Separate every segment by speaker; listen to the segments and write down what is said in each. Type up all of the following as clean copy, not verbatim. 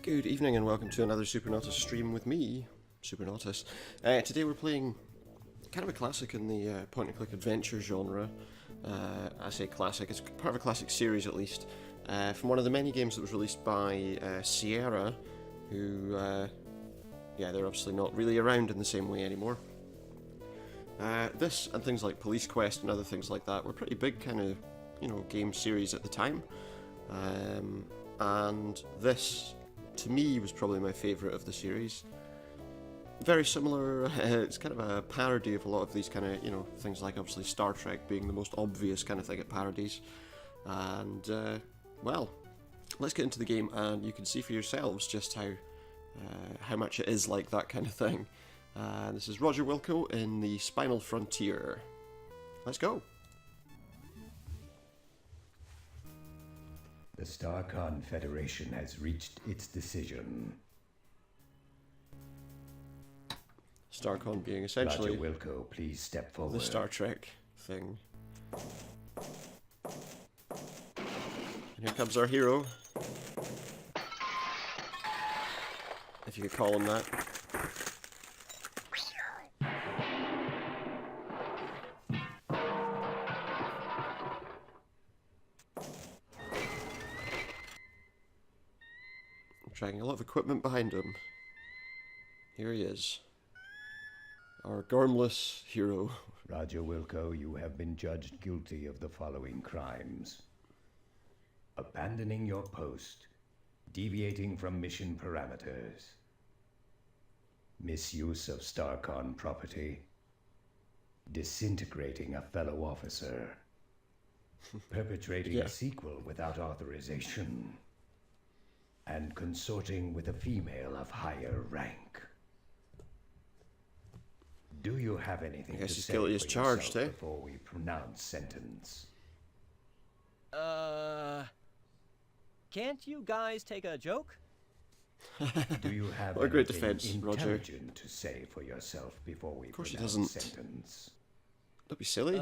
Speaker 1: Good evening and welcome to another Supernautus stream with me, Supernautus. Today we're playing kind of a classic in the point-and-click adventure genre. I say classic, it's part of a classic series at least, from one of the many games that was released by Sierra, who, yeah, they're obviously not really around in the same way anymore. This and things like Police Quest and other things like that were pretty big kind of, you know, game series at the time. And this, to me, was probably my favourite of the series. Very similar, it's kind of a parody of a lot of these kind of, you know, things like obviously Star Trek being the most obvious kind of thing at parodies. And, well, let's get into the game and you can see for yourselves just how much it is like that kind of thing. This is Roger Wilco in the Spinal Frontier. Let's go!
Speaker 2: The Starcon Federation has reached its decision.
Speaker 1: Starcon being essentially
Speaker 2: Roger Wilco, please step forward.
Speaker 1: the Star Trek thing. And here comes our hero. If you could call him that. Dragging a lot of equipment behind him. Here he is. Our gormless hero.
Speaker 2: Roger Wilco, you have been judged guilty of the following crimes: abandoning your post, deviating from mission parameters, misuse of Starcon property, disintegrating a fellow officer, perpetrating a sequel without authorization, and consorting with a female of higher rank. Do you have anything to say for yourself before we pronounce sentence?
Speaker 3: Can't you guys take a joke?
Speaker 2: Do you have
Speaker 1: what a great
Speaker 2: anything
Speaker 1: defense, Roger.
Speaker 2: intelligent to say for yourself before we pronounce sentence?
Speaker 1: Don't be silly.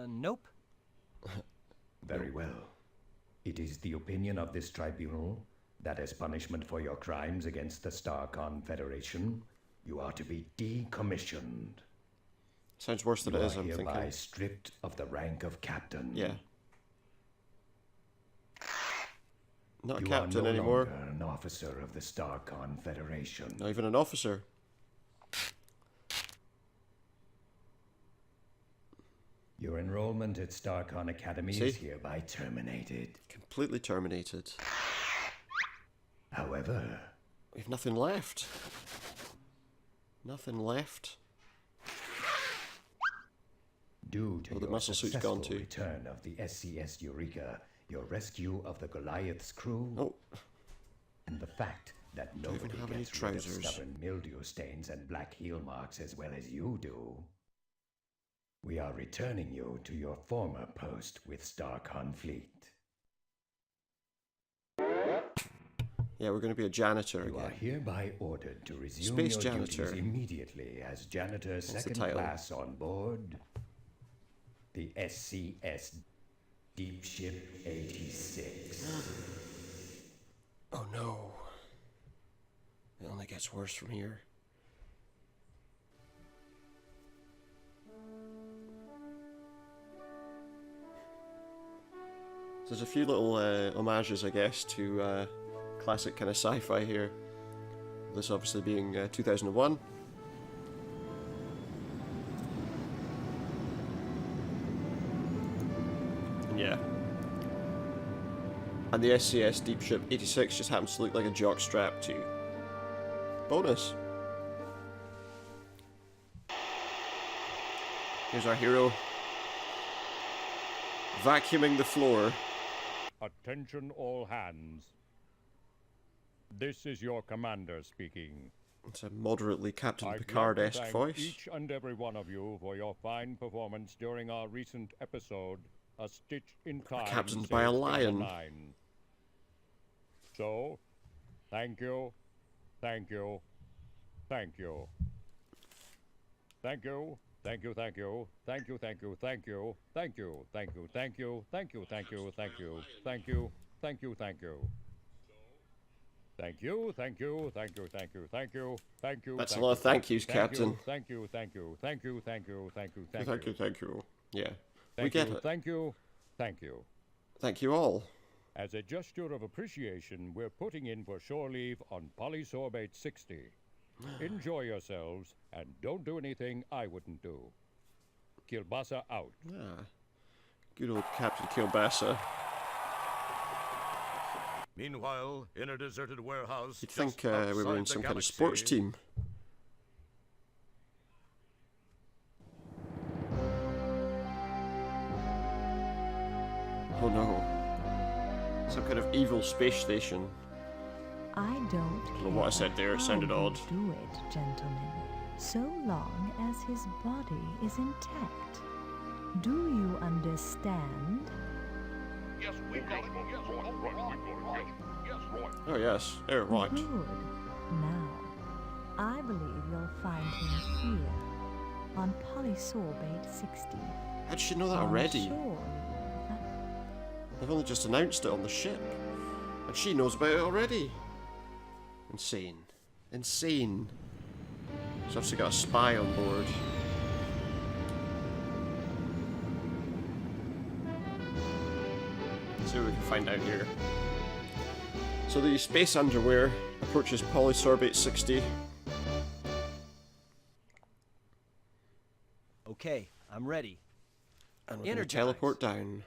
Speaker 3: Nope.
Speaker 2: Very well. It is the opinion of this tribunal that as punishment for your crimes against the Starcon Federation, you are to be decommissioned.
Speaker 1: Sounds worse than it is, I'm thinking.
Speaker 2: You are hereby stripped of the rank of captain.
Speaker 1: Yeah. Not a
Speaker 2: you
Speaker 1: captain
Speaker 2: are no
Speaker 1: anymore.
Speaker 2: Longer an officer of the Starcon Federation.
Speaker 1: Not even an officer.
Speaker 2: Your enrollment at Starcon Academy is hereby terminated.
Speaker 1: Completely terminated.
Speaker 2: However,
Speaker 1: we have nothing left. Nothing left.
Speaker 2: Due to
Speaker 1: the
Speaker 2: your
Speaker 1: muscle suit's
Speaker 2: successful
Speaker 1: gone too.
Speaker 2: return of the SCS Eureka, your rescue of the Goliath's crew, and the fact that nobody
Speaker 1: have any
Speaker 2: gets rid of
Speaker 1: trousers.
Speaker 2: stubborn mildew stains and black heel marks as well as you do, we are returning you to your former post with Starcon Fleet.
Speaker 1: Yeah, we're going to be a janitor
Speaker 2: You
Speaker 1: again.
Speaker 2: are hereby ordered to resume
Speaker 1: Space
Speaker 2: your
Speaker 1: janitor.
Speaker 2: duties immediately as janitor
Speaker 1: the
Speaker 2: second
Speaker 1: title?
Speaker 2: class on board the SCS Deep Ship 86.
Speaker 1: Oh no. It only gets worse from here. So there's a few little homages, I guess, to classic kind of sci-fi here. This obviously being 2001. And yeah. And the SCS Deep Ship 86 just happens to look like a jockstrap too. Bonus. Here's our hero. Vacuuming the floor.
Speaker 4: Attention all hands. This is your commander speaking.
Speaker 1: It's a moderately Captain
Speaker 4: I'd
Speaker 1: Picard-esque
Speaker 4: like to thank
Speaker 1: voice.
Speaker 4: each and every one of you for your fine performance during our recent episode, A Stitch in Time.
Speaker 1: Captained by a
Speaker 4: Saved in the
Speaker 1: lion.
Speaker 4: Nine. So, thank you, thank you, thank you. Thank you, thank you, thank you, thank you, thank you, thank you, thank you, thank you, thank you, thank you, thank you, thank you, thank you, thank you, thank you. Thank you, thank you, thank you, thank you, thank you, thank you.
Speaker 1: That's a
Speaker 4: thank
Speaker 1: lot
Speaker 4: you,
Speaker 1: of thank yous,
Speaker 4: thank you,
Speaker 1: Captain.
Speaker 4: Thank you, thank you, thank you, thank you, thank you, thank
Speaker 1: Thank
Speaker 4: you.
Speaker 1: you, thank you. Yeah, we
Speaker 4: Thank
Speaker 1: get
Speaker 4: you,
Speaker 1: it.
Speaker 4: thank you, thank you.
Speaker 1: Thank you all.
Speaker 4: As a gesture of appreciation, we're putting in for shore leave on Polysorbate 60. Enjoy yourselves, and don't do anything I wouldn't do. Kielbasa out.
Speaker 1: Ah, good old Captain Kielbasa.
Speaker 5: Meanwhile, in a deserted warehouse,
Speaker 1: You'd
Speaker 5: just
Speaker 1: think we were in
Speaker 5: outside the
Speaker 1: some kind of sports
Speaker 5: galaxy,
Speaker 1: team. Oh no. Some kind of evil space station.
Speaker 6: I don't care
Speaker 1: Well, what I said there, it
Speaker 6: how
Speaker 1: sounded
Speaker 6: you
Speaker 1: odd.
Speaker 6: do it, gentlemen, so long as his body is intact. Do you understand?
Speaker 5: Yes, we've got it. Yes, right. Yes, right.
Speaker 1: Oh yes, oh right.
Speaker 6: Good. Now, I believe you'll find him here, on Polysorbate 60.
Speaker 1: How'd she know that
Speaker 6: On
Speaker 1: already?
Speaker 6: shore.
Speaker 1: They've only just announced it on the ship. And she knows about it already. Insane. Insane. She's obviously got a spy on board. Let's see what we can find out here. So the space underwear approaches Polysorbate 60.
Speaker 3: Okay, I'm ready.
Speaker 1: And we're going to
Speaker 3: Energize.
Speaker 1: teleport down.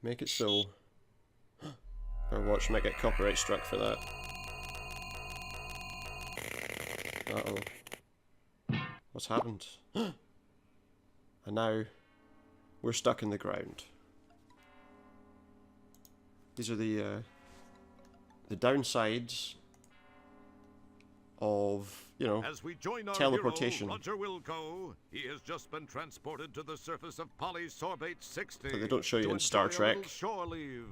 Speaker 1: Make it so. Our watch might get copyright struck for that. Uh-oh. What's happened? And now we're stuck in the ground. These are the downsides of, you know,
Speaker 5: As we join our
Speaker 1: teleportation.
Speaker 5: hero, Roger Wilco, he has just been transported to the surface of Polysorbate 60.
Speaker 1: But they don't show you
Speaker 5: to
Speaker 1: in Star
Speaker 5: enjoy a
Speaker 1: Trek.
Speaker 5: little shore leave.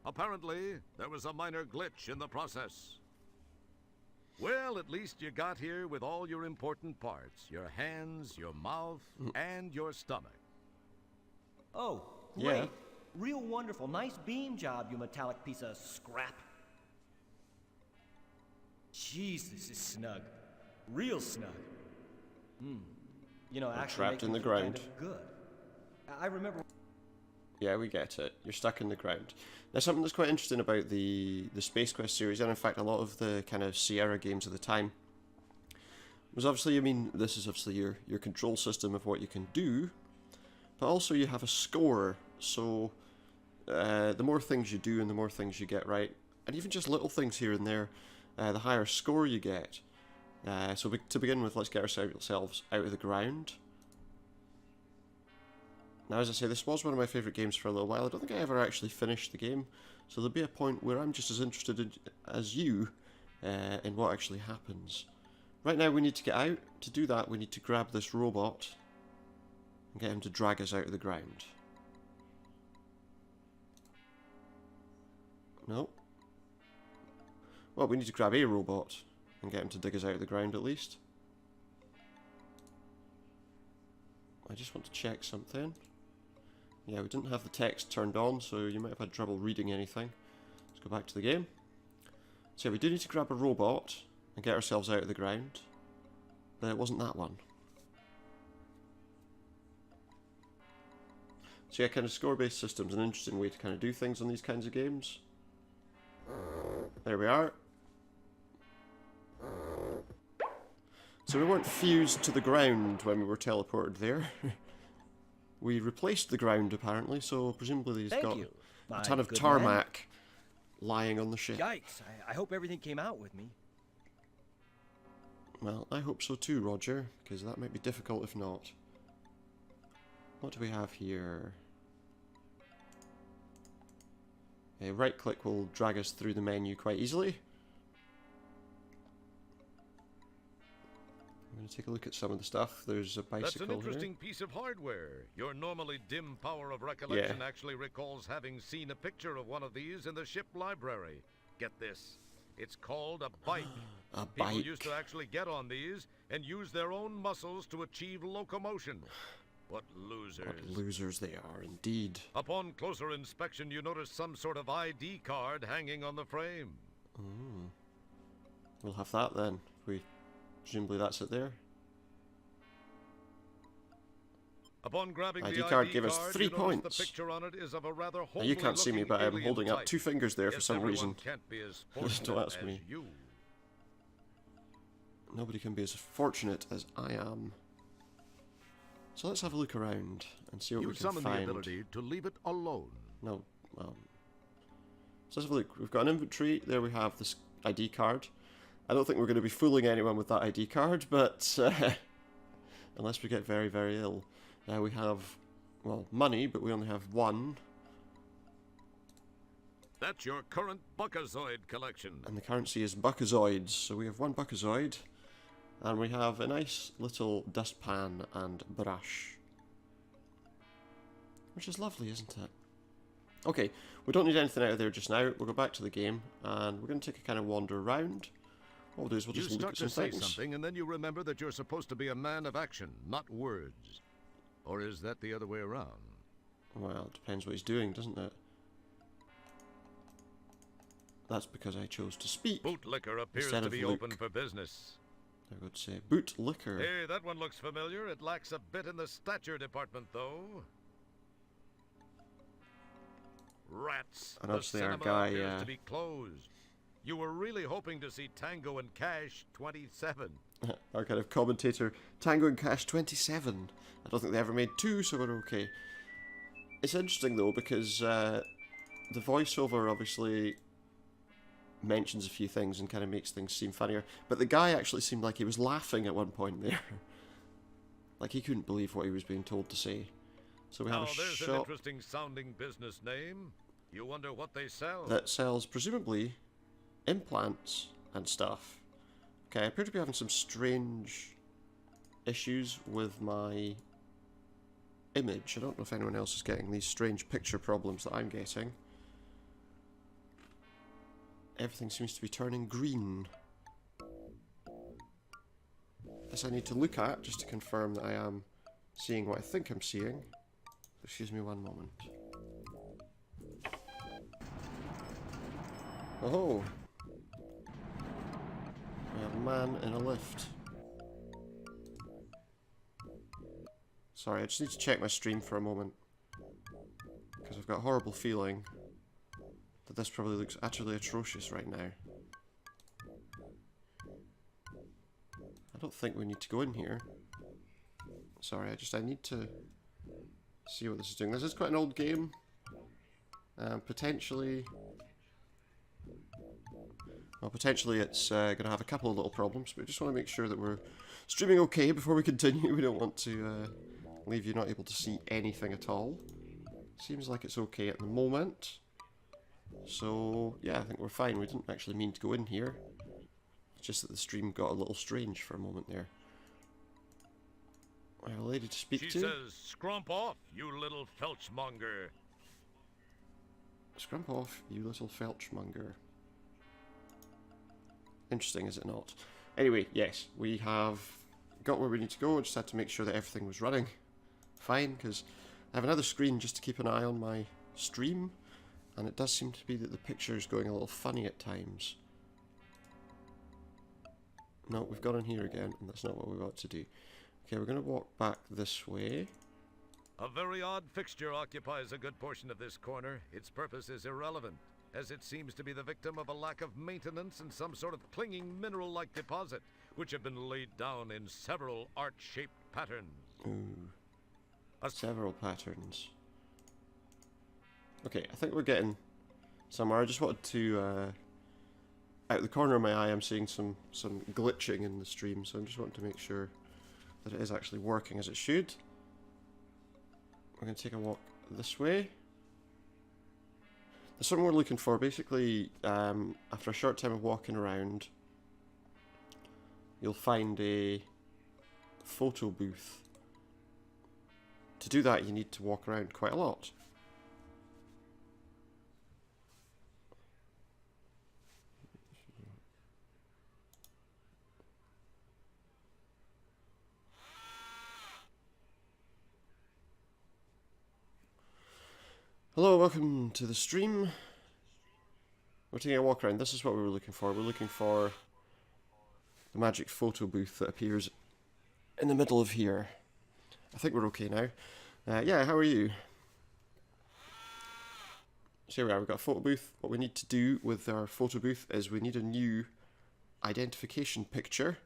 Speaker 5: Apparently, there was a minor glitch in the process. Well, at least you got here with all your important parts. Your hands, your mouth, and your stomach.
Speaker 3: Oh,
Speaker 1: Yeah.
Speaker 3: great. Real wonderful. Nice beam job, you metallic piece of scrap. Jeez, this is snug. Real snug. You know, actually
Speaker 1: trapped
Speaker 3: makes
Speaker 1: in
Speaker 3: me
Speaker 1: the
Speaker 3: feel kind
Speaker 1: ground.
Speaker 3: of good. I remember.
Speaker 1: Yeah, we get it. You're stuck in the ground. Now, something that's quite interesting about the Space Quest series, and in fact a lot of the kind of Sierra games of the time, was obviously, I mean, this is obviously your control system of what you can do, but also you have a score. So the more things you do and the more things you get right, and even just little things here and there, the higher score you get. So to begin with, let's get ourselves out of the ground. Now, as I say, this was one of my favourite games for a little while. I don't think I ever actually finished the game, so there'll be a point where I'm just as interested as you in what actually happens. Right now, we need to get out. To do that, we need to grab this robot and get him to drag us out of the ground. No. Well, we need to grab a robot and get him to dig us out of the ground at least. I just want to check something. Yeah, we didn't have the text turned on, so you might have had trouble reading anything. Let's go back to the game. So we do need to grab a robot and get ourselves out of the ground. But it wasn't that one. So yeah, kind of score-based system's an interesting way to kind of do things on these kinds of games. There we are. So we weren't fused to the ground when we were teleported there. We replaced the ground apparently, so presumably he's
Speaker 3: Thank
Speaker 1: got
Speaker 3: you,
Speaker 1: a
Speaker 3: my
Speaker 1: ton of
Speaker 3: good
Speaker 1: tarmac lying on the ship.
Speaker 3: Yikes, I hope everything came out with me.
Speaker 1: Well, I hope so too, Roger, because that might be difficult if not. What do we have here? Right click will drag us through the menu quite easily. I'm going to take a look at some of the stuff. There's a bicycle
Speaker 5: That's an interesting
Speaker 1: here.
Speaker 5: piece of hardware. Your normally dim power of recollection actually recalls having seen a picture of one of these in the ship library. Get this. It's called a bike.
Speaker 1: A
Speaker 5: People
Speaker 1: bike.
Speaker 5: used to actually get on these and use their own muscles to achieve locomotion. What losers.
Speaker 1: What losers they are, indeed.
Speaker 5: Upon closer inspection, you notice some sort of ID card hanging on the frame.
Speaker 1: We'll have that then. Presumably that's it there.
Speaker 5: Upon grabbing
Speaker 1: ID
Speaker 5: the
Speaker 1: card
Speaker 5: ID
Speaker 1: gave us
Speaker 5: card,
Speaker 1: 3
Speaker 5: you notice
Speaker 1: points.
Speaker 5: The picture on it is of a rather
Speaker 1: Now you can't see me, but I'm holding up 2 fingers there for
Speaker 5: Yes,
Speaker 1: some
Speaker 5: everyone
Speaker 1: reason.
Speaker 5: Can't be as
Speaker 1: Just don't
Speaker 5: fortunate
Speaker 1: ask
Speaker 5: as
Speaker 1: me.
Speaker 5: you.
Speaker 1: Nobody can be as fortunate as I am. So let's have a look around and see what
Speaker 5: You
Speaker 1: we can
Speaker 5: summon
Speaker 1: find.
Speaker 5: the ability to leave it alone.
Speaker 1: No, so let's have a look. We've got an inventory. There we have this ID card. I don't think we're going to be fooling anyone with that ID card, but unless we get very, very ill. We have, well, money, but we only have 1.
Speaker 5: That's your current Buckazoid collection.
Speaker 1: And the currency is Buckazoids. So we have 1 Buckazoid. And we have a nice little dustpan and brush. Which is lovely, isn't it? Okay, we don't need anything out of there just now. We'll go back to the game, and we're going to take a kind of wander around. What we'll do is we'll just
Speaker 5: You
Speaker 1: look
Speaker 5: start
Speaker 1: at some
Speaker 5: to say
Speaker 1: things.
Speaker 5: something, and then you remember that you're supposed to be a man of action, not words. Or is that the other way around?
Speaker 1: Well, it depends what he's doing, doesn't it? That's because I chose to speak.
Speaker 5: Bootlicker appears
Speaker 1: Instead
Speaker 5: to
Speaker 1: of
Speaker 5: be
Speaker 1: Luke.
Speaker 5: open for business.
Speaker 1: I would say bootlicker.
Speaker 5: Hey, that one looks familiar. It lacks a bit in the stature department, though. Rats.
Speaker 1: And
Speaker 5: The
Speaker 1: obviously our
Speaker 5: cinema
Speaker 1: guy,
Speaker 5: appears to be closed. You were really hoping to see Tango and Cash 27.
Speaker 1: Our kind of commentator, Tango and Cash 27. I don't think they ever made 2, so we're okay. It's interesting though because the voiceover obviously mentions a few things and kind of makes things seem funnier, but the guy actually seemed like he was laughing at one point there. Like he couldn't believe what he was being told to say. So we have
Speaker 5: Now,
Speaker 1: a
Speaker 5: there's an
Speaker 1: shop
Speaker 5: interesting sounding business name. You wonder what they sell.
Speaker 1: that sells presumably implants and stuff. Okay, I appear to be having some strange issues with my image. I don't know if anyone else is getting these strange picture problems that I'm getting. Everything seems to be turning green. This I need to look at just to confirm that I am seeing what I think I'm seeing. Excuse me one moment. Oh! We have a man in a lift. Sorry, I just need to check my stream for a moment. Because I've got a horrible feeling that this probably looks utterly atrocious right now. I don't think we need to go in here. Sorry, I need to see what this is doing. This is quite an old game. Potentially... Well, potentially it's going to have a couple of little problems, but we just want to make sure that we're streaming okay before we continue. We don't want to leave you not able to see anything at all. Seems like it's okay at the moment. So, yeah, I think we're fine. We didn't actually mean to go in here. It's just that the stream got a little strange for a moment there. I have a lady to speak
Speaker 5: She
Speaker 1: to.
Speaker 5: says, "Scrump off, you little felchmonger."
Speaker 1: Scrump off, you little felchmonger. Interesting, is it not? Anyway, yes, we have got where we need to go. Just had to make sure that everything was running fine, because I have another screen just to keep an eye on my stream, and it does seem to be that the picture is going a little funny at times. No, we've got in here again, and that's not what we want to do. Okay, we're going to walk back this way.
Speaker 5: A very odd fixture occupies a good portion of this corner. Its purpose is irrelevant, as it seems to be the victim of a lack of maintenance and some sort of clinging mineral-like deposit, which have been laid down in several art-shaped patterns.
Speaker 1: Ooh. Several patterns. Okay, I think we're getting somewhere. I just wanted to... out the corner of my eye, I'm seeing some glitching in the stream, so I just want to make sure that it is actually working as it should. We're going to take a walk this way. There's something we're looking for. Basically, after a short time of walking around, you'll find a photo booth. To do that, you need to walk around quite a lot. Hello, welcome to the stream. We're taking a walk around. This is what we were looking for. We're looking for the magic photo booth that appears in the middle of here. I think we're okay now. Yeah, how are you? So here we are, we've got a photo booth. What we need to do with our photo booth is we need a new identification picture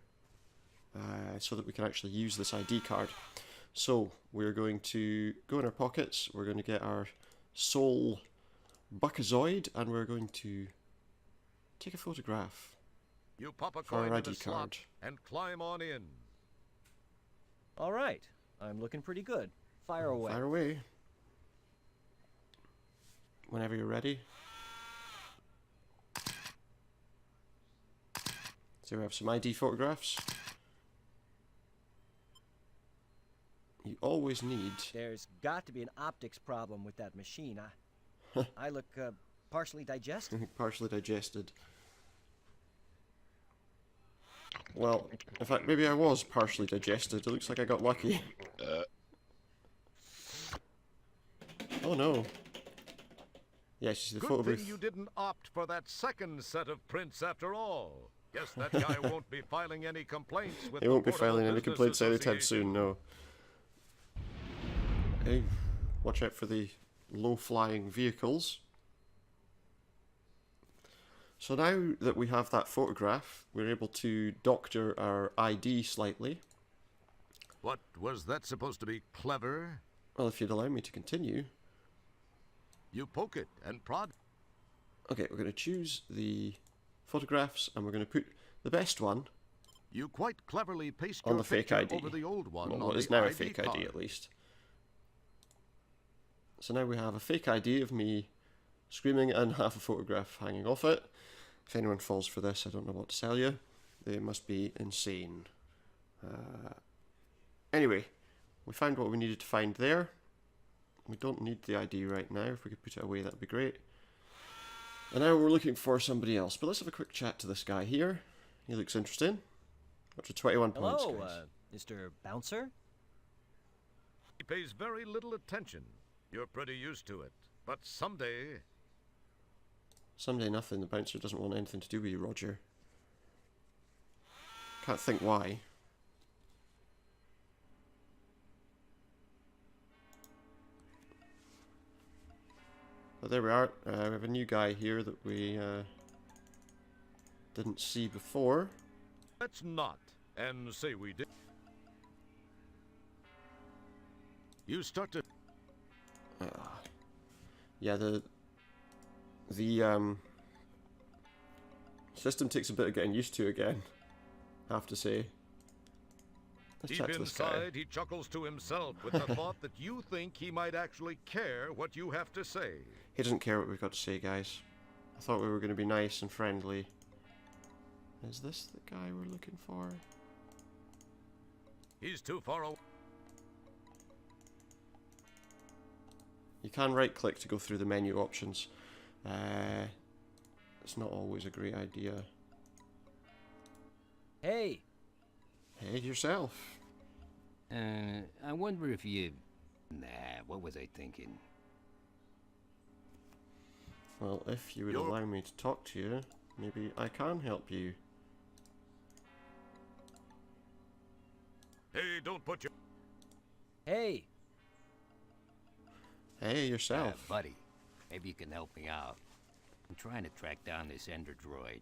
Speaker 1: so that we can actually use this ID card. So we're going to go in our pockets, we're going to get our soul buckazoid, and we're going to take a photograph
Speaker 5: You pop a
Speaker 1: for our
Speaker 5: coin in
Speaker 1: ID
Speaker 5: the slot
Speaker 1: card.
Speaker 5: and climb on in.
Speaker 3: All right. I'm looking pretty good. Fire away.
Speaker 1: Fire away. Whenever you're ready. So we have some ID photographs. You always need...
Speaker 3: There's got to be an optics problem with that machine. I look partially digested.
Speaker 1: partially digested. Well, in fact, maybe I was partially digested. It looks like I got lucky. Oh no. Yes, you see the
Speaker 5: Good
Speaker 1: photo
Speaker 5: thing
Speaker 1: booth.
Speaker 5: you didn't opt for that second set of prints after all. Guess that guy won't be filing any complaints with
Speaker 1: He
Speaker 5: the
Speaker 1: won't be
Speaker 5: Portable
Speaker 1: filing any
Speaker 5: Business
Speaker 1: complaints anytime
Speaker 5: Association.
Speaker 1: soon, no. Hey, watch out for the low-flying vehicles. So now that we have that photograph, we're able to doctor our ID slightly.
Speaker 5: What, was that supposed to be clever?
Speaker 1: Well, if you'd allow me to continue.
Speaker 5: You poke it and prod.
Speaker 1: Okay, we're going to choose the photographs and we're going to put the best one
Speaker 5: You quite cleverly paste
Speaker 1: on
Speaker 5: your
Speaker 1: the fake
Speaker 5: picture
Speaker 1: ID.
Speaker 5: over the old one
Speaker 1: Well,
Speaker 5: on
Speaker 1: what is
Speaker 5: the
Speaker 1: now a
Speaker 5: ID
Speaker 1: fake
Speaker 5: card.
Speaker 1: ID at least. So now we have a fake ID of me screaming and half a photograph hanging off it. If anyone falls for this, I don't know what to tell you. They must be insane. Anyway, we found what we needed to find there. We don't need the ID right now. If we could put it away, that would be great. And now we're looking for somebody else. But let's have a quick chat to this guy here. He looks interesting. Up to 21 points,
Speaker 3: Hello,
Speaker 1: guys.
Speaker 3: Mr. Bouncer.
Speaker 5: He pays very little attention. You're pretty used to it. But someday,
Speaker 1: Someday nothing. The bouncer doesn't want anything to do with you, Roger. Can't think why. But there we are. We have a new guy here that we didn't see before.
Speaker 5: let's not and say we did. You start to
Speaker 1: Yeah, the system takes a bit of getting used to again, I have to say. Let's
Speaker 5: deep
Speaker 1: chat to this guy.
Speaker 5: inside, he chuckles to himself with the thought that you think he might actually care what you have to say.
Speaker 1: He doesn't care what we've got to say, guys. I thought we were going to be nice and friendly. Is this the guy we're looking for?
Speaker 5: He's too far away.
Speaker 1: You can right-click to go through the menu options. It's not always a great idea.
Speaker 3: Hey,
Speaker 1: Hey, yourself.
Speaker 7: I wonder if you... Nah, what was I thinking?
Speaker 1: Well, if you would
Speaker 5: You're-
Speaker 1: allow me to talk to you, maybe I can help you.
Speaker 5: Hey, don't put your...
Speaker 3: hey,
Speaker 1: Hey, yourself.
Speaker 7: Buddy, maybe you can help me out. I'm trying to track down this ender droid.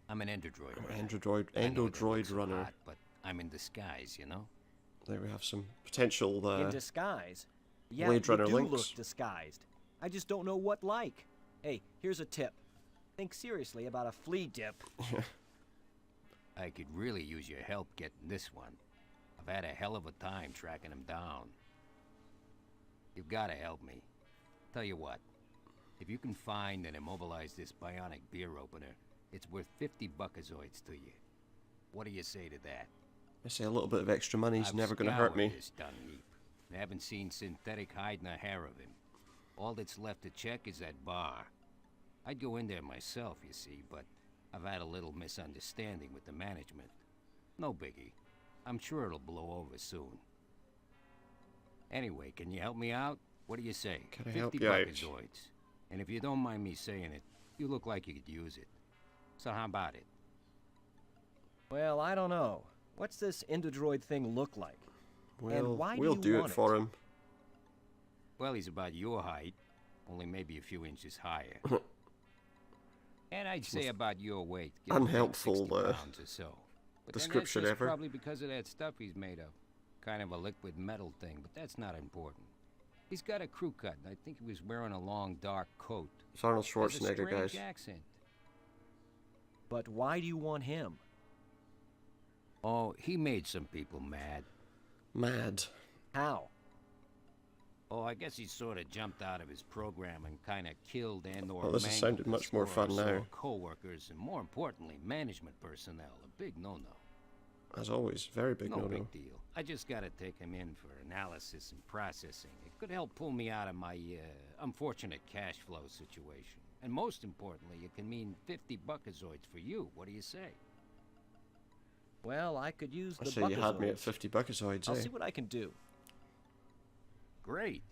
Speaker 7: I'm an ender droid. runner. I know that
Speaker 1: Endodroid
Speaker 7: looks
Speaker 1: runner.
Speaker 7: hot, but I'm in disguise, you know?
Speaker 1: There we have some potential
Speaker 3: in disguise. Yeah,
Speaker 1: Blade
Speaker 3: you
Speaker 1: Runner
Speaker 3: do
Speaker 1: links.
Speaker 3: look disguised. I just don't know what like. Hey, here's a tip. Think seriously about a flea dip.
Speaker 7: I could really use your help getting this one. I've had a hell of a time tracking him down. You've gotta help me. Tell you what, if you can find and immobilize this bionic beer opener, it's worth 50 buckazoids to you. What do you say to that?
Speaker 1: I say a little bit of extra money's
Speaker 7: I've
Speaker 1: never going to hurt me.
Speaker 7: scoured this dung heap, and haven't seen synthetic hide nor hair of him. All that's left to check is that bar. I'd go in there myself, you see, but I've had a little misunderstanding with the management. No biggie. I'm sure it'll blow over soon. Anyway, can you help me out? What do you say?
Speaker 1: Can I help
Speaker 7: 50
Speaker 1: you out?
Speaker 7: buckazoids. And if you don't mind me saying it, You look like you could use it. So how about it?
Speaker 3: Well, I don't know. What's this Endodroid thing look like?
Speaker 1: Well,
Speaker 3: And why
Speaker 1: we'll
Speaker 3: do you
Speaker 1: do
Speaker 3: want
Speaker 1: it for
Speaker 3: it?
Speaker 1: him.
Speaker 7: Well, he's about your height, only maybe a few inches higher. And I'd say about your weight. give or take
Speaker 1: Unhelpful,
Speaker 7: 60 pounds or so. But then
Speaker 1: description
Speaker 7: that's just
Speaker 1: ever.
Speaker 7: probably because of that stuff he's made of. Kind of a liquid metal thing, but that's not important. He's got a crew cut, and I think he was wearing a long, dark coat.
Speaker 1: It's Arnold
Speaker 7: Has a
Speaker 1: Schwarzenegger,
Speaker 7: strange
Speaker 1: guys.
Speaker 7: accent.
Speaker 3: But why do you want him?
Speaker 7: Oh, he made some people mad.
Speaker 1: Mad.
Speaker 3: How?
Speaker 7: Oh, I guess he sort of jumped out of his program and kind of killed and/or
Speaker 1: Well, this has sounded
Speaker 7: mangled a
Speaker 1: much more
Speaker 7: score or
Speaker 1: fun
Speaker 7: so
Speaker 1: now.
Speaker 7: of co-workers and, more importantly, management personnel. A big no-no.
Speaker 1: As always, very big
Speaker 7: No
Speaker 1: no-no.
Speaker 7: big deal. I just got to take him in for analysis and processing. It could help pull me out of my unfortunate cash flow situation. And most importantly, it can mean 50 buckazoids for you. What do you say?
Speaker 3: Well, I could use
Speaker 1: I
Speaker 3: the
Speaker 1: say you had me at
Speaker 3: buckazoids.
Speaker 1: 50 buckazoids,
Speaker 3: I'll
Speaker 1: eh?
Speaker 3: see what I can do.
Speaker 7: Great.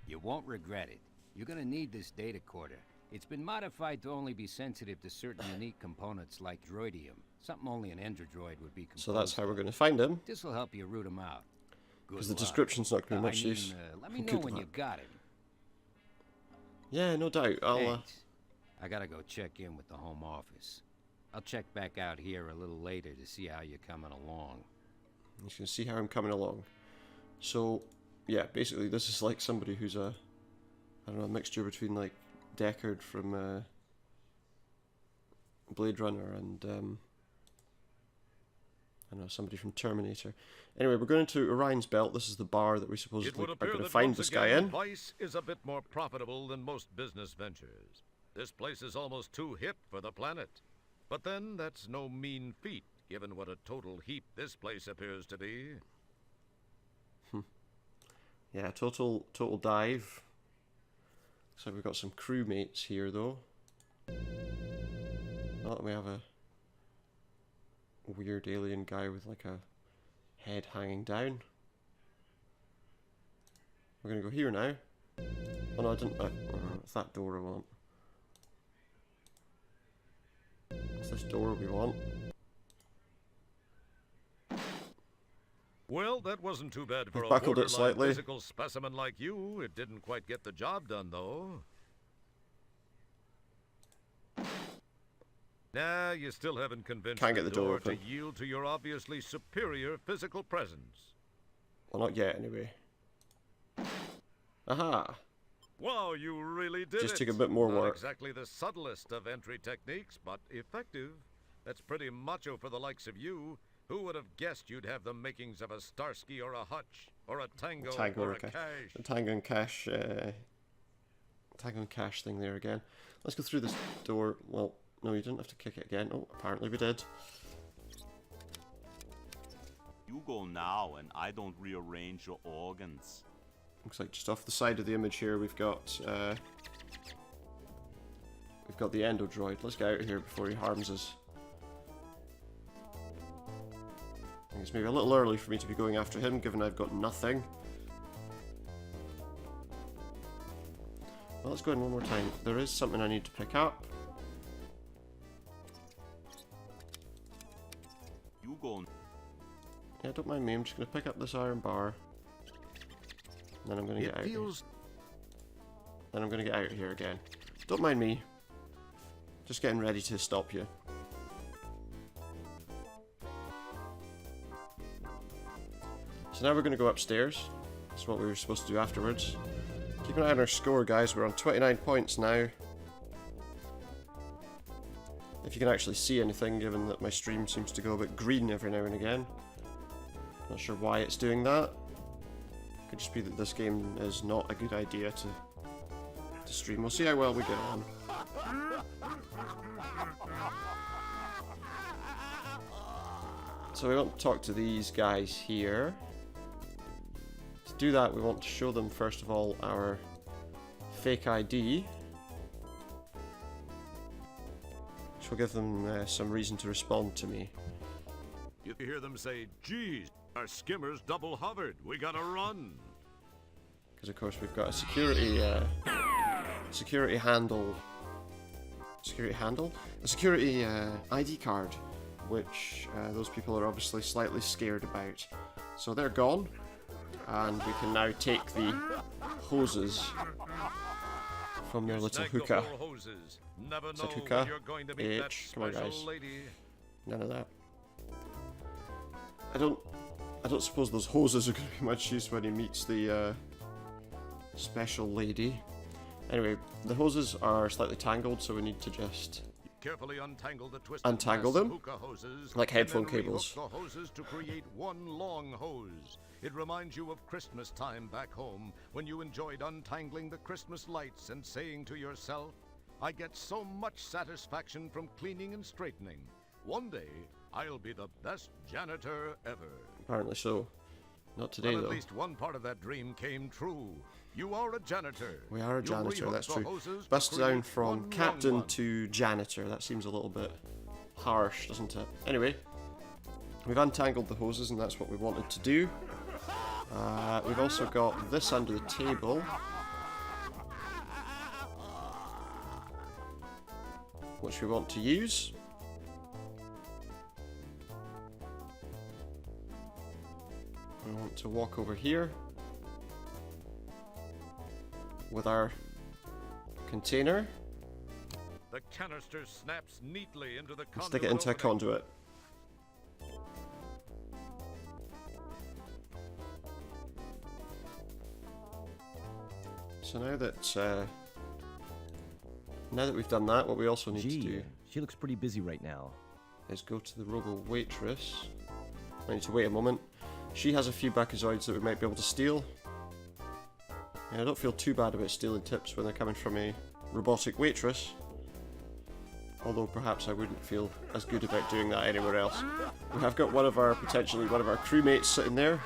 Speaker 7: You won't regret it. You're gonna need this data quarter. It's been modified to only be sensitive to certain unique components like droidium. Something only an endrodroid would be composed
Speaker 1: So that's how we're
Speaker 7: of.
Speaker 1: going to find him.
Speaker 7: This will help you root him out. Good
Speaker 1: Because the
Speaker 7: luck.
Speaker 1: description's not going to be much use.
Speaker 7: Let me know
Speaker 1: Good
Speaker 7: when you
Speaker 1: luck.
Speaker 7: got him.
Speaker 1: Yeah, no doubt. I'll
Speaker 7: Thanks. I gotta go check in with the home office. I'll check back out here a little later to see how you're coming along.
Speaker 1: you can see how I'm coming along. So, yeah, basically this is like somebody who's I don't know, a mixture between like Deckard from Blade Runner and I don't know, somebody from Terminator. Anyway, we're going to Orion's Belt. This is the bar that we
Speaker 5: It
Speaker 1: supposedly
Speaker 5: would
Speaker 1: are
Speaker 5: appear
Speaker 1: going to
Speaker 5: that
Speaker 1: find
Speaker 5: once
Speaker 1: this
Speaker 5: again,
Speaker 1: guy in.
Speaker 5: Vice is a bit more profitable than most business ventures. This place is almost too hip for the planet. But then, that's no mean feat, given what a total heap this place appears to be.
Speaker 1: Yeah, total dive. So we've got some crewmates here, though. Oh, we have a weird alien guy with like a head hanging down. We're gonna go here now. Oh no, I didn't. It's that door I want. It's this door we want.
Speaker 5: Well, that wasn't too bad for
Speaker 1: We've
Speaker 5: a
Speaker 1: buckled it
Speaker 5: borderline
Speaker 1: slightly.
Speaker 5: physical specimen like you. It didn't quite get the job done, though. Nah, you still haven't convinced
Speaker 1: Can't get the door
Speaker 5: to
Speaker 1: open.
Speaker 5: yield to your obviously superior physical presence.
Speaker 1: Well, not yet, anyway. Aha!
Speaker 5: Wow, you really did
Speaker 1: Just
Speaker 5: it.
Speaker 1: took a bit more
Speaker 5: Not
Speaker 1: work.
Speaker 5: exactly the subtlest of entry techniques, but effective. That's pretty macho for the likes of you. Who would have guessed you'd have the makings of a Starsky or a Hutch, or a Tango,
Speaker 1: Tango
Speaker 5: or
Speaker 1: or
Speaker 5: a
Speaker 1: a Cash.
Speaker 5: Cash?
Speaker 1: The Tango and Cash thing there again. Let's go through this door. Well, no, you didn't have to kick it again. Oh, apparently we did.
Speaker 8: You go now, and I don't rearrange your organs.
Speaker 1: Looks like just off the side of the image here we've got the Endodroid. Let's get out of here before he harms us. I think it's maybe a little early for me to be going after him, given I've got nothing. Well, let's go in one more time. There is something I need to pick up.
Speaker 8: You go.
Speaker 1: Yeah, don't mind me. I'm just going to pick up this iron bar. And then I'm going to
Speaker 5: It
Speaker 1: get out. Here.
Speaker 5: feels
Speaker 1: Then I'm going to get out of here again. Don't mind me. Just getting ready to stop you. So now we're going to go upstairs. That's what we were supposed to do afterwards. Keep an eye on our score, guys. We're on 29 points now. If you can actually see anything, given that my stream seems to go a bit green every now and again. Not sure why it's doing that. Could just be that this game is not a good idea to stream. We'll see how well we get on. So we want to talk to these guys here. To do that, we want to show them first of all our fake ID, which will give them some reason to respond to me.
Speaker 5: you hear them say, "Geez, our skimmer's double hovered. We gotta run."
Speaker 1: Because of course we've got a security handle security handle, a security ID card, which those people are obviously slightly scared about. So they're gone, and we can now take the hoses from their little hookah. Is that hookah? H. Come on, guys. None of that. I don't suppose those hoses are going to be much use when he meets the special lady. Anyway, the hoses are slightly tangled, so we need to just
Speaker 5: carefully untangle
Speaker 1: them,
Speaker 5: hookah hoses,
Speaker 1: like headphone
Speaker 5: and then
Speaker 1: cables.
Speaker 5: rehook the hoses to create one long hose. It reminds you of Christmas time back home, when you enjoyed untangling the Christmas lights and saying to yourself, I get so much satisfaction from cleaning and straightening. One day, I'll be the best janitor ever.
Speaker 1: Apparently so. Not today,
Speaker 5: Well,
Speaker 1: though.
Speaker 5: at least one part of that dream came true. You are a janitor.
Speaker 1: We are a
Speaker 5: You
Speaker 1: janitor,
Speaker 5: rehook
Speaker 1: that's
Speaker 5: the
Speaker 1: true.
Speaker 5: hoses to
Speaker 1: Bust down
Speaker 5: create
Speaker 1: from
Speaker 5: one long
Speaker 1: captain
Speaker 5: one.
Speaker 1: to janitor. That seems a little bit harsh, doesn't it? Anyway, we've untangled the hoses, and that's what we wanted to do. We've also got this under the table, which we want to use. We want to walk over here with our container.
Speaker 5: The canister snaps neatly into the conduit.
Speaker 1: Stick it into a
Speaker 5: opening.
Speaker 1: conduit. So now that we've done that, what we also need to do
Speaker 3: she looks pretty busy right now.
Speaker 1: is go to the robo waitress. I need to wait a moment. She has a few Bakuzoids that we might be able to steal. Yeah, I don't feel too bad about stealing tips when they're coming from a robotic waitress. Although perhaps I wouldn't feel as good about doing that anywhere else. We have got potentially one of our crewmates sitting there.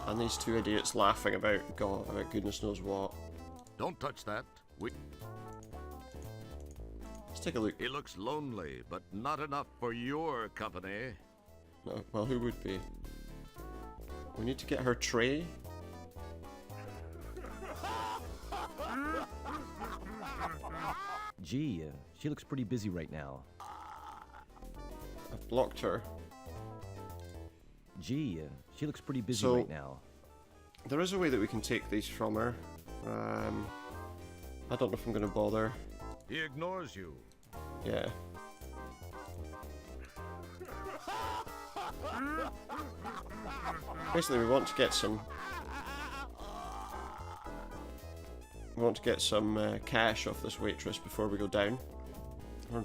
Speaker 1: And these two idiots laughing about goodness knows what.
Speaker 5: Don't touch that.
Speaker 1: Let's take a look.
Speaker 5: He looks lonely, but not enough for your company.
Speaker 1: No, well, who would be? We need to get her tray.
Speaker 3: Gee, she looks pretty busy right now.
Speaker 1: I've blocked her.
Speaker 3: Gee, she looks pretty busy
Speaker 1: So-
Speaker 3: right now.
Speaker 1: There is a way that we can take these from her. I don't know if I'm going to bother.
Speaker 5: He ignores you.
Speaker 1: Yeah. Basically, we want to get some. We want to get some cash off this waitress before we go down. We're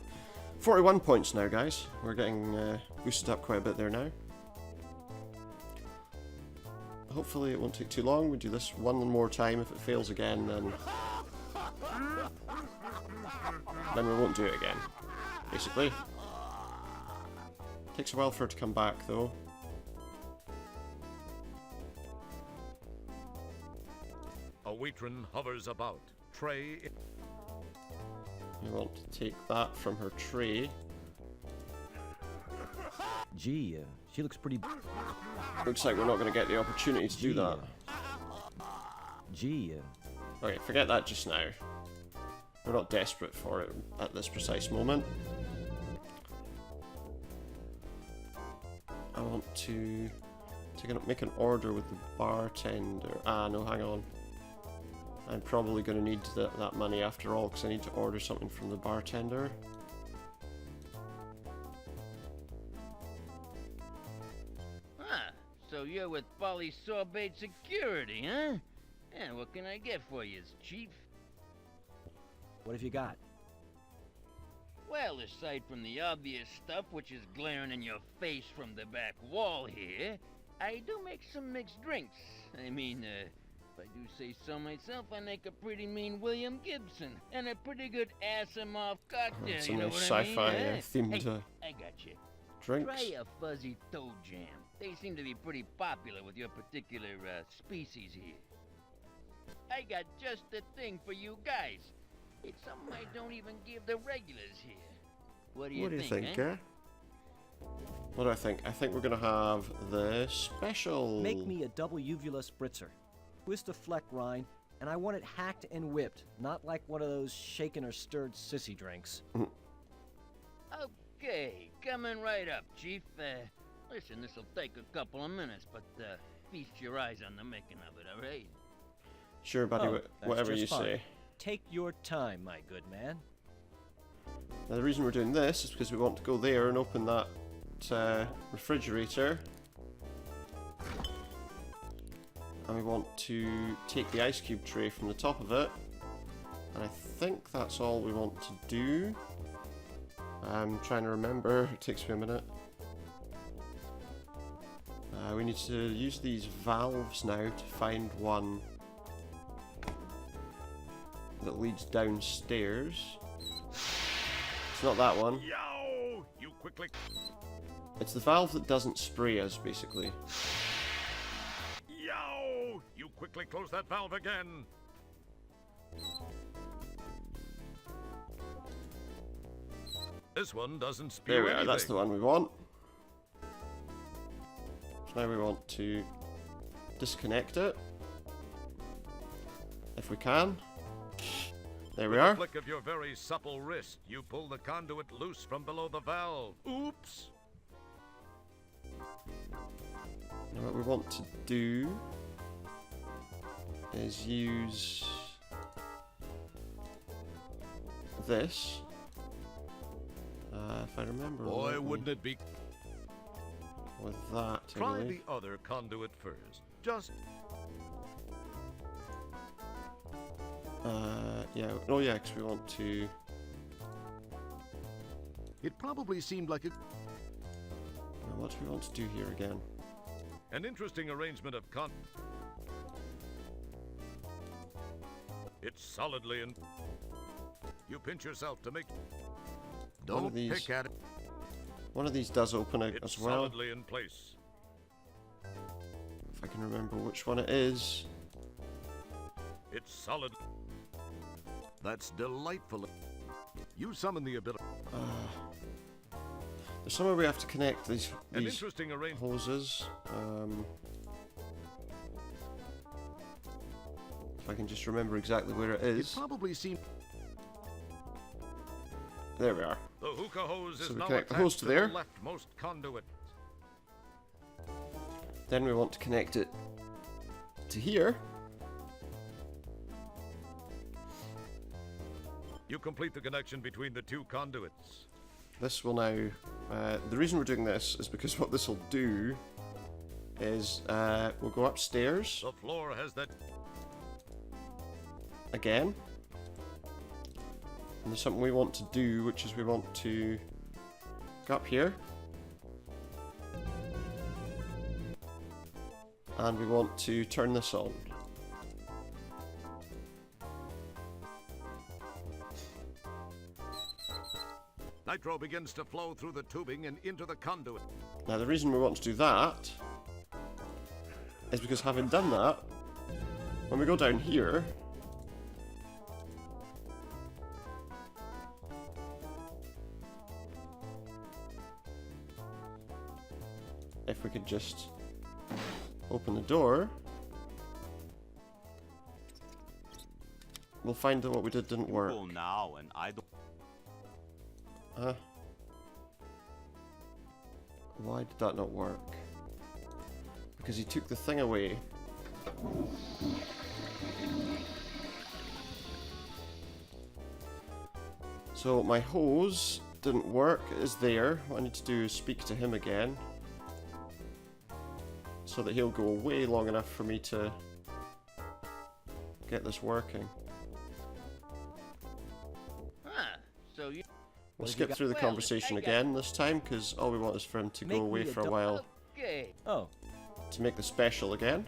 Speaker 1: 41 points now, guys. We're getting boosted up quite a bit there now. Hopefully it won't take too long. We do this one more time. If it fails again, then we won't do it again. Basically. Takes a while for her to come back, though.
Speaker 5: A waitress hovers about. Tray.
Speaker 1: We want to take that from her tray.
Speaker 3: Gee, she looks pretty...
Speaker 1: Looks like we're not going to get the opportunity to do that.
Speaker 3: Gee,
Speaker 1: Okay, forget that just now. We're not desperate for it at this precise moment. I want to make an order with the bartender. Ah, no, hang on. I'm probably going to need that money after all, because I need to order something from the bartender.
Speaker 9: Ah, so you're with Polly Sorbet Security, huh? Yeah, what can I get for you, Chief?
Speaker 3: what have you got?
Speaker 9: Well, aside from the obvious stuff which is glaring in your face from the back wall here, I do make some mixed drinks. I mean, if I do say so myself, I make a pretty mean William Gibson and a pretty good ass-em-off cocktail,
Speaker 1: It's
Speaker 9: you
Speaker 1: a
Speaker 9: know
Speaker 1: nice
Speaker 9: what I mean?
Speaker 1: sci-fi
Speaker 9: huh?
Speaker 1: themed
Speaker 9: I got you.
Speaker 1: drinks.
Speaker 9: Try a fuzzy toad jam. They seem to be pretty popular with your particular species here. I got just the thing for you guys. It's something I don't even give the regulars here. What do you think,
Speaker 1: eh? What do I think? I think we're gonna have the special.
Speaker 3: Make me a double uvula spritzer. Twist a fleck rind, And I want it hacked and whipped, not like one of those shaken or stirred sissy drinks.
Speaker 9: Okay, coming right up, Chief. Listen, this'll take a couple of minutes, but feast your eyes on the making of it, all right?
Speaker 1: Sure, buddy,
Speaker 3: Oh, that's
Speaker 1: whatever
Speaker 3: just
Speaker 1: you
Speaker 3: fine.
Speaker 1: say.
Speaker 3: Take your time, my good man.
Speaker 1: Now the reason we're doing this is because we want to go there and open that refrigerator. And we want to take the ice cube tray from the top of it. And I think that's all we want to do. I'm trying to remember, it takes me a minute. We need to use these valves now to find one that leads downstairs. It's not that one.
Speaker 5: Yow! You quickly.
Speaker 1: It's the valve that doesn't spray us, basically.
Speaker 5: Yow! You quickly close that valve again. This one doesn't spew
Speaker 1: There we are,
Speaker 5: anything.
Speaker 1: that's the one we want. So now we want to disconnect it. If we can. There we
Speaker 5: With a
Speaker 1: are.
Speaker 5: flick of your very supple wrist, you pull the conduit loose from below the valve. Oops!
Speaker 1: Now what we want to do is use this. If I remember
Speaker 5: Boy,
Speaker 1: rightly,
Speaker 5: wouldn't it be...
Speaker 1: with that, I
Speaker 5: Try
Speaker 1: believe.
Speaker 5: the other conduit first. Just...
Speaker 1: Yeah, oh yeah, because we want to...
Speaker 5: It probably seemed like
Speaker 1: Now what do we want to do here again?
Speaker 5: an interesting arrangement of It's solidly in... You pinch yourself to make...
Speaker 1: One of
Speaker 5: Don't
Speaker 1: these-
Speaker 5: pick at it.
Speaker 1: One of these does open it
Speaker 5: It's
Speaker 1: as well.
Speaker 5: solidly in place.
Speaker 1: If I can remember which one it is.
Speaker 5: It's solid. That's delightful. You summon the ability.
Speaker 1: There's somewhere we have to connect these
Speaker 5: An interesting arrangement.
Speaker 1: hoses. If I can just remember exactly where it
Speaker 5: It
Speaker 1: is.
Speaker 5: probably seemed...
Speaker 1: There we are.
Speaker 5: The hookah hose
Speaker 1: So
Speaker 5: is
Speaker 1: we
Speaker 5: now
Speaker 1: connect the
Speaker 5: attached
Speaker 1: hose to there.
Speaker 5: the leftmost conduit.
Speaker 1: Then we want to connect it to here.
Speaker 5: You complete the connection between the two conduits.
Speaker 1: This will now... the reason we're doing this is because what this will do is we'll go upstairs
Speaker 5: The floor has that...
Speaker 1: again. And there's something we want to do, which is we want to go up here. And we want to turn this on.
Speaker 5: Nitro begins to flow through the tubing and into the conduit.
Speaker 1: Now the reason we want to do that is because having done that, when we go down here, if we could just open the door, we'll find that what we did didn't work.
Speaker 8: Go now, and I don't.
Speaker 1: Why did that not work? Because he took the thing away. So my hose didn't work, it is there. What I need to do is speak to him again. So that he'll go away long enough for me to get this working.
Speaker 9: Huh, so you...
Speaker 1: We'll
Speaker 3: What have you
Speaker 1: skip
Speaker 3: got?
Speaker 1: through the
Speaker 9: Well,
Speaker 1: conversation
Speaker 9: I got-
Speaker 1: again this time, because all we want is for him to
Speaker 3: Make
Speaker 1: go away
Speaker 3: me a
Speaker 1: for a
Speaker 3: dou-
Speaker 1: while
Speaker 9: Okay.
Speaker 3: Oh,
Speaker 1: to make the special again.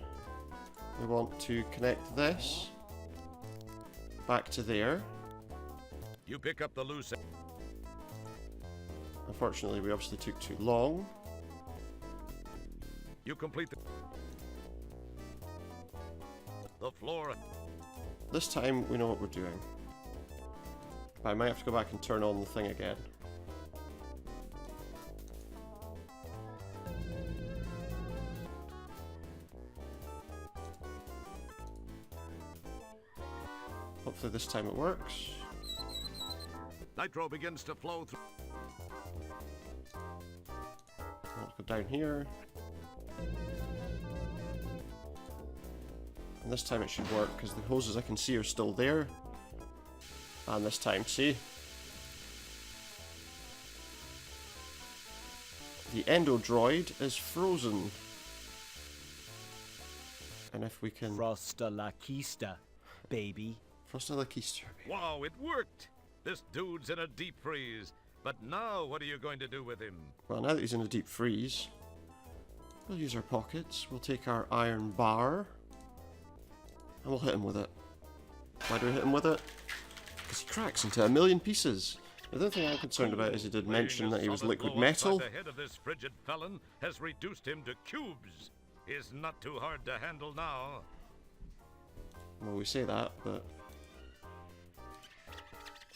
Speaker 1: We want to connect this back to there.
Speaker 5: You pick up the loose end.
Speaker 1: Unfortunately, we obviously took too long.
Speaker 5: You complete the floor.
Speaker 1: This time, we know what we're doing. But I might have to go back and turn on the thing again. Hopefully this time it works.
Speaker 5: Nitro begins to flow through.
Speaker 1: Let's go down here. And this time it should work because the hoses I can see are still there. And this time, see? The endo droid is frozen. And if we can...
Speaker 3: Frosta la Kista, baby.
Speaker 1: Frosta la Keister.
Speaker 5: Wow, it worked! This dude's in a deep freeze. But now, what are you going to do with him?
Speaker 1: Well, now that he's in a deep freeze, we'll use our pockets. We'll take our iron bar. And we'll hit him with it. Why do we hit him with it? Because he cracks into a million pieces. The other thing I'm concerned about is he did mention that he was liquid metal.
Speaker 5: The head of this frigid felon has reduced him to cubes. He's not too hard to handle now.
Speaker 1: Well, we say that, but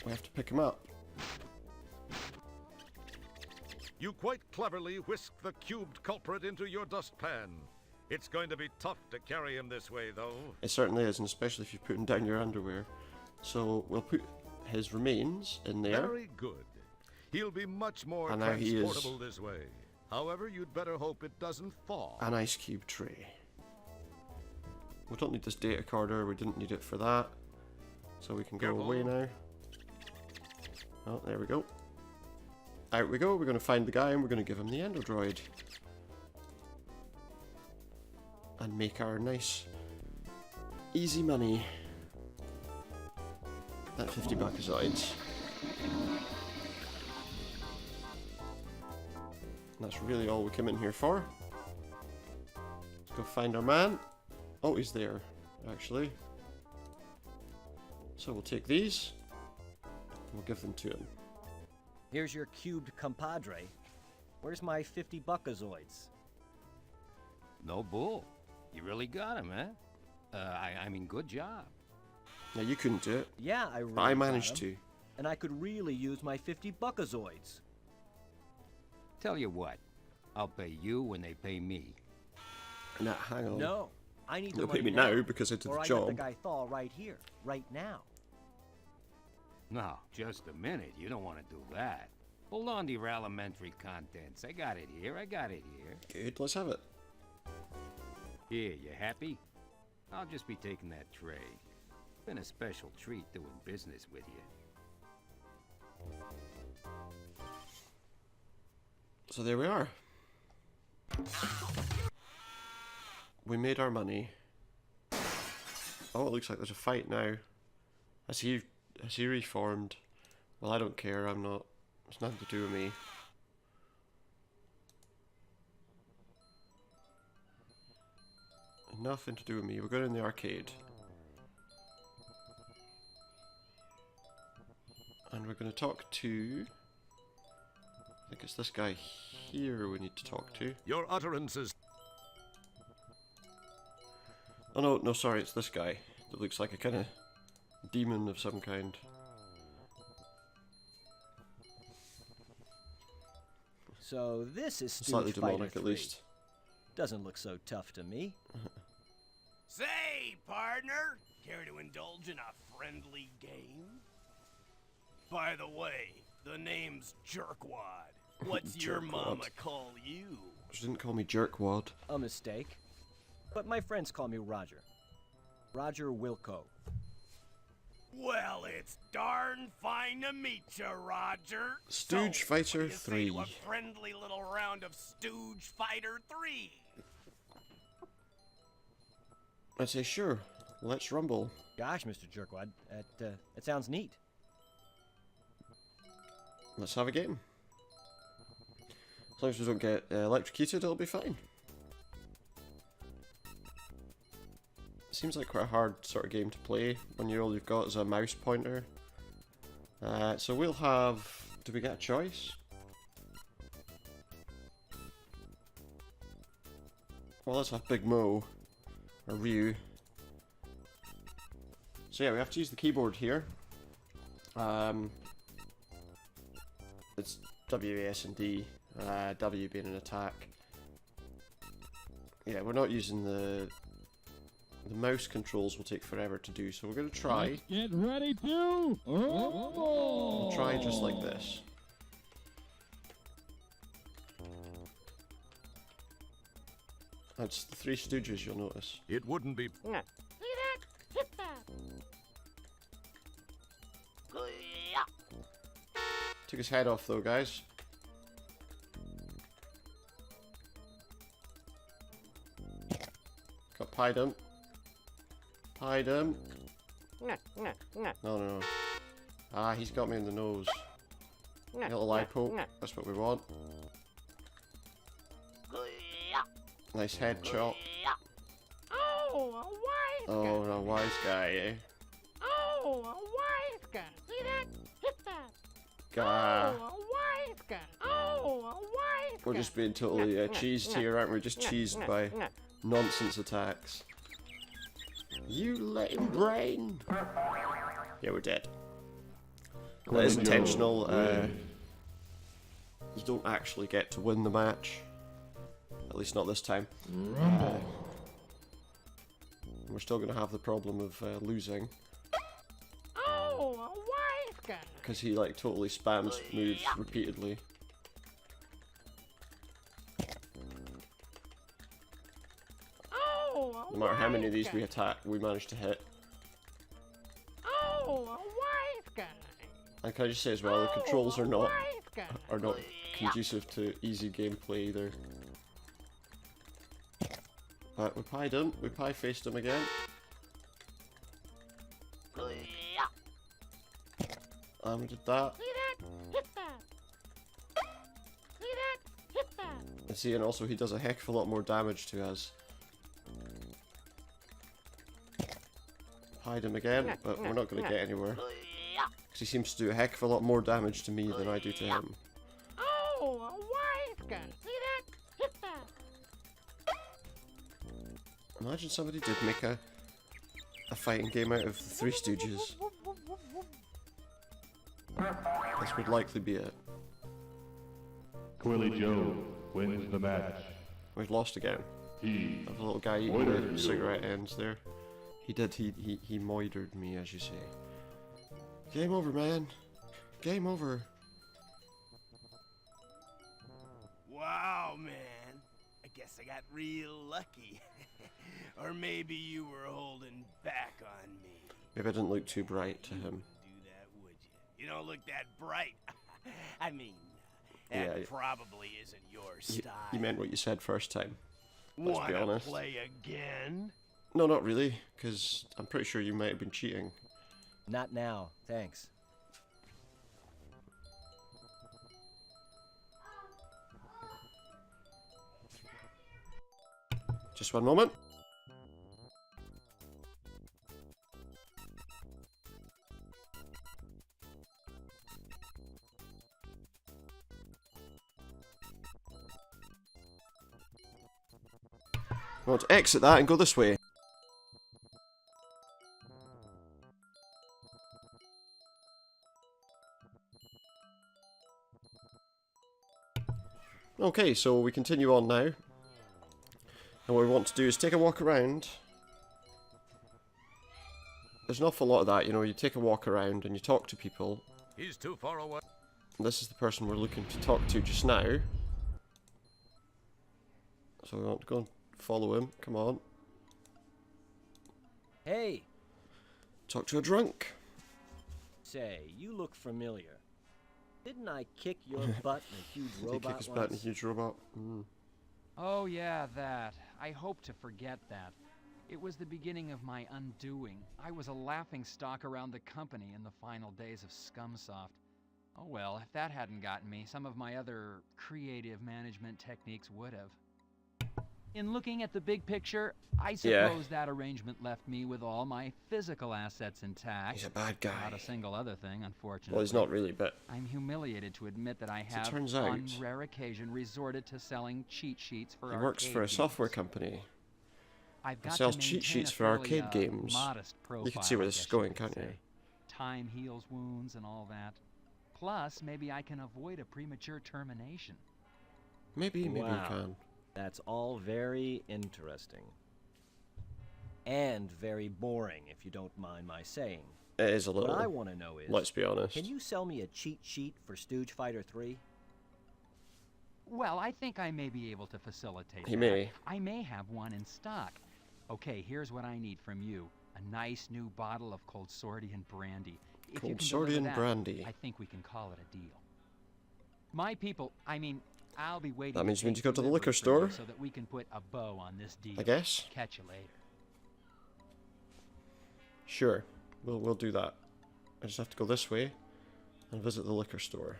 Speaker 1: we have to pick him up.
Speaker 5: You quite cleverly whisk the cubed culprit into your dustpan. It's going to be tough to carry him this way, though.
Speaker 1: It certainly is, and especially if you put him down your underwear. So we'll put his remains in there.
Speaker 5: Very good. He'll be much more
Speaker 1: And now he is
Speaker 5: transportable this way. However, you'd better hope it doesn't fall.
Speaker 1: an ice cube tray. We don't need this data recorder, we didn't need it for that. So we can go away now. Oh, there we go. Out we go, we're going to find the guy and we're going to give him the endo droid. And make our nice, easy money. That 50 Bakazoids. That's really all we came in here for. Let's go find our man. Oh, he's there, actually. So we'll take these. And we'll give them to him.
Speaker 3: Here's your cubed compadre. Where's my 50 Buckazoids?
Speaker 7: No bull. You really got him, huh? I mean, good job.
Speaker 1: Now you couldn't do it.
Speaker 3: Yeah, I really
Speaker 1: But I
Speaker 3: got
Speaker 1: managed
Speaker 3: 'em,
Speaker 1: to.
Speaker 3: And I could really use my 50 Buckazoids.
Speaker 7: Tell you what, I'll pay you when they pay me.
Speaker 1: Nah, hang on.
Speaker 3: No, I need the
Speaker 1: You'll pay
Speaker 3: money
Speaker 1: me now because I did
Speaker 3: or
Speaker 1: the
Speaker 3: I
Speaker 1: job.
Speaker 3: get the guy Thal right here, right now.
Speaker 7: No, just a minute. You don't want to do that. Hold on to your elementary contents. I got it here. I got it here.
Speaker 1: Good, let's have it.
Speaker 7: Here, you happy? I'll just be taking that tray. Been a special treat doing business with you.
Speaker 1: So there we are. We made our money. Oh, it looks like there's a fight now. Has he reformed? Well, I don't care. I'm not. It's nothing to do with me. Nothing to do with me. We're going in the arcade. And we're going to talk to... I think it's this guy here we need to talk to.
Speaker 5: Your utterances.
Speaker 1: Oh no, no, sorry, it's this guy. That looks like a kind of demon of some kind.
Speaker 3: So this is
Speaker 1: Slightly
Speaker 3: Stooge Fighter
Speaker 1: demonic,
Speaker 3: 3.
Speaker 1: at least.
Speaker 3: Doesn't look so tough to me.
Speaker 10: Say, partner, care to indulge in a friendly game? By the way, the name's Jerkwad. What's your
Speaker 1: Jerkwad.
Speaker 10: mama call you?
Speaker 1: She didn't call me Jerkwad.
Speaker 3: A mistake. But my friends call me Roger. Roger Wilco.
Speaker 10: Well, it's darn fine to meet you, Roger.
Speaker 1: Stooge
Speaker 10: So,
Speaker 1: Fighter
Speaker 10: what do you say
Speaker 1: 3.
Speaker 10: to a friendly little round of Stooge Fighter 3.
Speaker 1: I'd say sure. Let's rumble.
Speaker 3: Gosh, Mr. Jerkwad, that sounds neat.
Speaker 1: Let's have a game. As long as we don't get electrocuted, it'll be fine. Seems like quite a hard sort of game to play when all you've got is a mouse pointer. So we'll have... Do we get a choice? Well, let's have Big Mo. Or Ryu. So yeah, we have to use the keyboard here. It's W, A, S, and D. W being an attack. Yeah, we're not using the The mouse controls will take forever to do, so we're going to try.
Speaker 4: Get ready to.
Speaker 1: We'll try just like this. That's the Three Stooges, you'll notice.
Speaker 5: It wouldn't be.
Speaker 1: Took his head off though, guys. Got pied him. Pied him. No. Ah, he's got me in the nose. Little eye poke. That's what we want. Nice head chop.
Speaker 11: Oh, a wise guy.
Speaker 1: Oh, no, wise guy, eh?
Speaker 11: Oh, a wise guy. See that? Hit that.
Speaker 1: Gah.
Speaker 11: Oh, a wise guy. Oh, a wise guy.
Speaker 1: We're just being totally cheesed here, aren't we? Just cheesed by nonsense attacks. You lame brain! Yeah, we're dead. That is intentional. You don't actually get to win the match. At least not this time. We're still going to have the problem of losing.
Speaker 11: Oh, a wise guy.
Speaker 1: Because he like totally spams moves repeatedly.
Speaker 11: Oh,
Speaker 1: No matter how many of these we attack, we manage to hit.
Speaker 11: Oh, a wise guy.
Speaker 1: And can I just say as well, the controls are not conducive to easy gameplay either. We pied him. We pie-faced him again. And we did that.
Speaker 11: See that? Hit that. See that? Hit that.
Speaker 1: And see, and also he does a heck of a lot more damage to us. Pied him again, but we're not going to get anywhere. Because he seems to do a heck of a lot more damage to me than I do to him.
Speaker 11: Oh, a wise guy. See that? Hit that.
Speaker 1: Imagine somebody did make a fighting game out of the Three Stooges. This would likely be it.
Speaker 12: Quilly Joe wins the match.
Speaker 1: We've lost again.
Speaker 12: He
Speaker 1: That little guy eating the cigarette ends there. He did, he moidered me, as you say. Game over, man. Game over.
Speaker 10: Wow, man. I guess I got real lucky. Or maybe you were holding back on me.
Speaker 1: Maybe I didn't look too bright to him.
Speaker 10: Do that, would you? You don't look that bright. I mean, that
Speaker 1: Yeah,
Speaker 10: probably isn't your style.
Speaker 1: You meant what you said first time. Let's be
Speaker 10: Wanna
Speaker 1: honest.
Speaker 10: play again?
Speaker 1: No, not really, because I'm pretty sure you might have been cheating.
Speaker 3: Not now, thanks.
Speaker 1: Just one moment. I want to exit that and go this way. Okay, so we continue on now. And what we want to do is take a walk around. There's an awful lot of that, you know, you take a walk around and you talk to people.
Speaker 5: He's too far away.
Speaker 1: And this is the person we're looking to talk to just now. So we want to go and follow him, come on.
Speaker 3: Hey!
Speaker 1: Talk to a drunk.
Speaker 3: Say, you look familiar. Didn't I kick your butt in a huge
Speaker 1: Did he
Speaker 3: robot
Speaker 1: kick his butt in a
Speaker 3: once?
Speaker 1: huge robot? Mm.
Speaker 13: Oh yeah, that. I hope to forget that. It was the beginning of my undoing. I was a laughing stock around the company in the final days of Scumsoft. Oh well, if that hadn't gotten me, some of my other creative management techniques would have. In looking at the big picture, I suppose that arrangement left me with all my physical assets intact.
Speaker 1: He's a bad guy.
Speaker 13: Not a single other thing, unfortunately.
Speaker 1: Well, he's not really, but
Speaker 13: I'm humiliated to admit that I have,
Speaker 1: turns out,
Speaker 13: on rare occasion, resorted to selling cheat sheets for
Speaker 1: he works
Speaker 13: arcade
Speaker 1: for a
Speaker 13: games.
Speaker 1: software company.
Speaker 13: I've
Speaker 1: He
Speaker 13: got
Speaker 1: sells
Speaker 13: to
Speaker 1: cheat
Speaker 13: maintain
Speaker 1: sheets
Speaker 13: a
Speaker 1: for
Speaker 13: fairly,
Speaker 1: arcade games.
Speaker 13: modest
Speaker 1: You can see
Speaker 13: profile,
Speaker 1: where
Speaker 13: I
Speaker 1: this is
Speaker 13: guess you
Speaker 1: going,
Speaker 13: could
Speaker 1: can't you?
Speaker 13: say. Time heals wounds and all that. Plus, maybe I can avoid a premature termination.
Speaker 1: Maybe you
Speaker 3: Wow.
Speaker 1: can.
Speaker 3: That's all very interesting. And very boring, if you don't mind my saying.
Speaker 1: It is a little.
Speaker 3: What I want to know is,
Speaker 1: let's be honest.
Speaker 3: can you sell me a cheat sheet for Stooge Fighter 3?
Speaker 13: Well, I think I may be able to facilitate
Speaker 1: He
Speaker 13: that.
Speaker 1: may.
Speaker 13: I may have one in stock. Okay, here's what I need from you. A nice new bottle of Cold Sordian brandy. If you can deliver
Speaker 1: Coldsorian
Speaker 13: that,
Speaker 1: brandy.
Speaker 13: I think we can call it a deal. My people, I mean, I'll be waiting.
Speaker 1: That means we need to
Speaker 13: take
Speaker 1: go to the
Speaker 13: delivery
Speaker 1: liquor
Speaker 13: for
Speaker 1: store.
Speaker 13: you so that we can put a bow on this deal.
Speaker 1: I guess.
Speaker 13: Catch you later.
Speaker 1: Sure, we'll do that. I just have to go this way and visit the liquor store.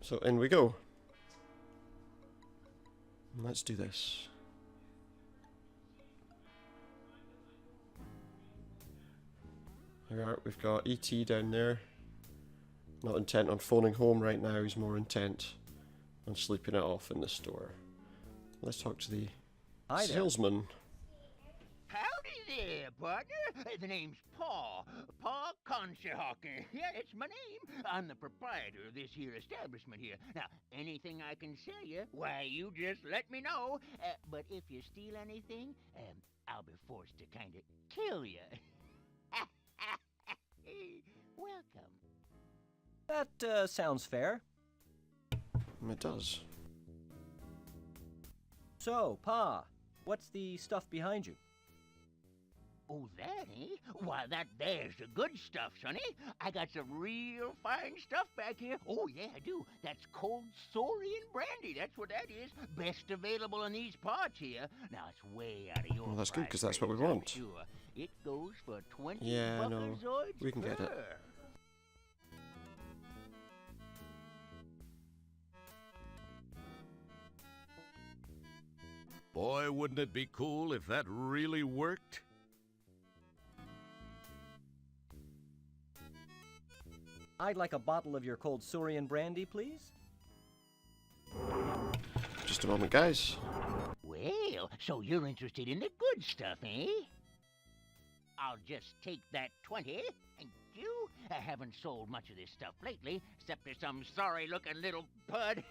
Speaker 1: So in we go. Let's do this. Alright, we've got E.T. down there. Not intent on phoning home right now, he's more intent on sleeping it off in the store. Let's talk to the
Speaker 3: Hi there.
Speaker 1: salesman.
Speaker 9: Howdy there, partner. The name's Paul Conshohocker. Yeah, that's my name. I'm the proprietor of this here establishment here. Now, anything I can sell you, why, you just let me know. But if you steal anything, I'll be forced to kind of kill you. Welcome.
Speaker 3: That sounds fair.
Speaker 1: It does.
Speaker 3: So, Pa, what's the stuff behind you?
Speaker 9: Oh, that, eh? Why, that there's the good stuff, sonny. I got some real fine stuff back here. Oh, yeah, I do. That's Cold Sordian brandy. That's what that is. Best available in these parts here. Now, it's way out of your
Speaker 1: Well, that's good,
Speaker 9: price
Speaker 1: 'cause that's what we
Speaker 9: range, I'm
Speaker 1: want.
Speaker 9: Sure. It goes for 20
Speaker 1: Yeah, I know.
Speaker 9: buckazoids
Speaker 1: We can get it.
Speaker 9: per.
Speaker 5: Boy, wouldn't it be cool if that really worked?
Speaker 3: I'd like a bottle of your Cold Sordian brandy, please.
Speaker 1: Just a moment, guys.
Speaker 9: Well, so you're interested in the good stuff, eh? I'll just take that 20. Thank you. I haven't sold much of this stuff lately, except to some sorry-looking little pud.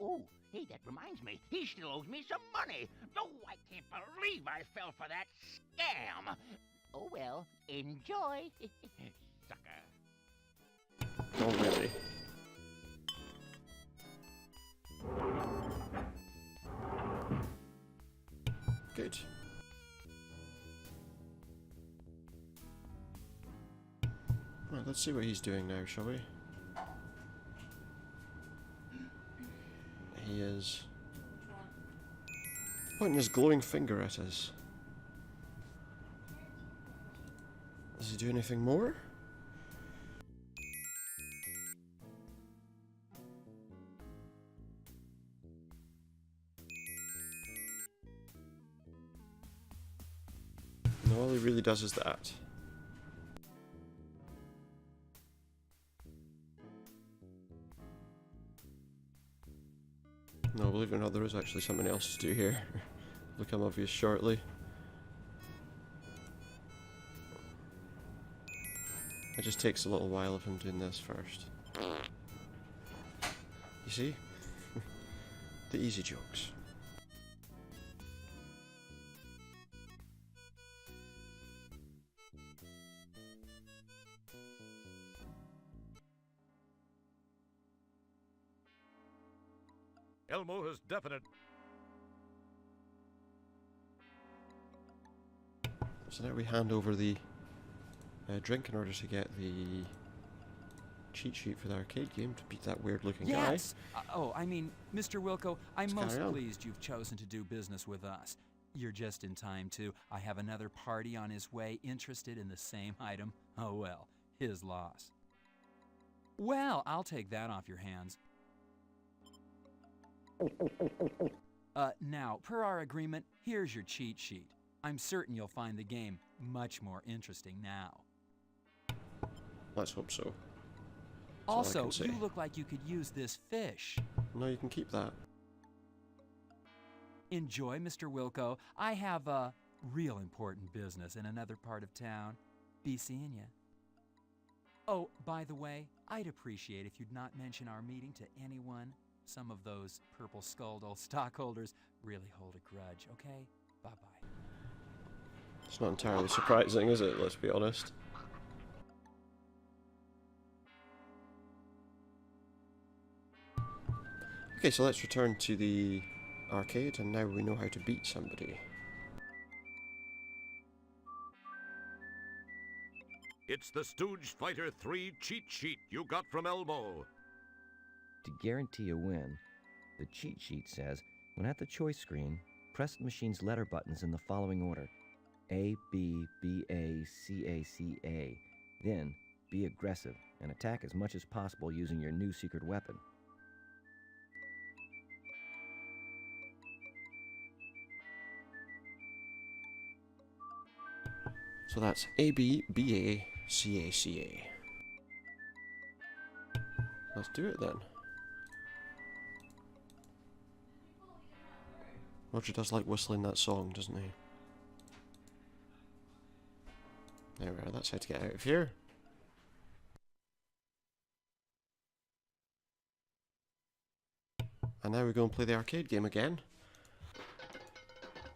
Speaker 9: Oh, hey, that reminds me. He still owes me some money. Oh, I can't believe I fell for that scam. Oh, well, enjoy. Sucker.
Speaker 1: Oh, really? Good. Right, let's see what he's doing now, shall we? He is pointing his glowing finger at us. Does he do anything more? No, all he really does is that. No, believe it or not, there is actually something else to do here. Will become obvious shortly. It just takes a little while of him doing this first. You see? The easy jokes.
Speaker 5: Elmo has definite.
Speaker 1: So now we hand over the drink in order to get the cheat sheet for the arcade game to beat that weird looking guy.
Speaker 13: Yes! I mean, Mr. Wilco, I'm
Speaker 1: Let's
Speaker 13: most
Speaker 1: carry on.
Speaker 13: pleased you've chosen to do business with us. You're just in time, too. I have another party on his way interested in the same item. Oh, well, his loss. Well, I'll take that off your hands. Now, per our agreement, here's your cheat sheet. I'm certain you'll find the game much more interesting now.
Speaker 1: Let's hope so.
Speaker 13: Also, you look like you could use this fish.
Speaker 1: No, you can keep that.
Speaker 13: Enjoy, Mr. Wilco. I have a real important business in another part of town. Be seeing ya. Oh, by the way, I'd appreciate if you'd not mention our meeting to anyone. Some of those purple-skulled old stockholders really hold a grudge, okay? Bye-bye.
Speaker 1: It's not entirely surprising, is it? Let's be honest. Okay, so let's return to the arcade, and now we know how to beat somebody.
Speaker 5: It's the Stooge Fighter 3 cheat sheet you got from Elmo.
Speaker 14: To guarantee a win, the cheat sheet says, when at the choice screen, press the machine's letter buttons in the following order: A, B, B, A, C, A, C, A. Then, be aggressive and attack as much as possible using your new secret weapon.
Speaker 1: So that's A, B, B, A, C, A, C, A. Let's do it then. Roger does like whistling that song, doesn't he? There we are, that's how to get out of here. And now we go and play the arcade game again.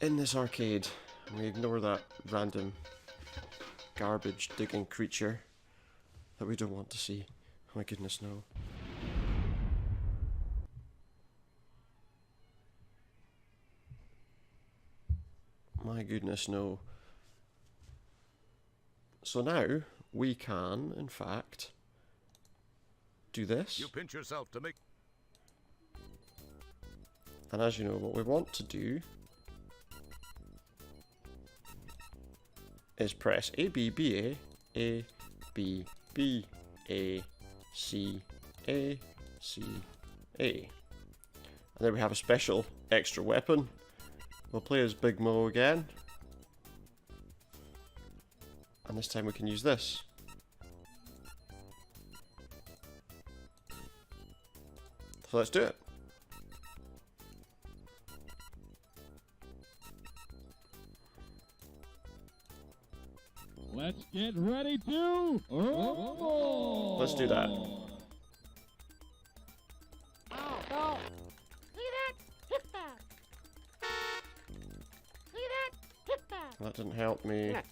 Speaker 1: In this arcade, we ignore that random garbage digging creature that we don't want to see. Oh my goodness, no. My goodness, no. So now we can, in fact, do this.
Speaker 5: You pinch yourself to make...
Speaker 1: And as you know, what we want to do is press A, B, B, A, A, B, B, A, C, A, C, A. And there we have a special extra weapon. We'll play as Big Mo again. And this time we can use this. So let's do it.
Speaker 15: Let's get ready to rumble!
Speaker 1: Let's do that.
Speaker 11: Ow, no. See that? Hit that. See that? Hit that.
Speaker 1: That didn't help me.
Speaker 11: Ow,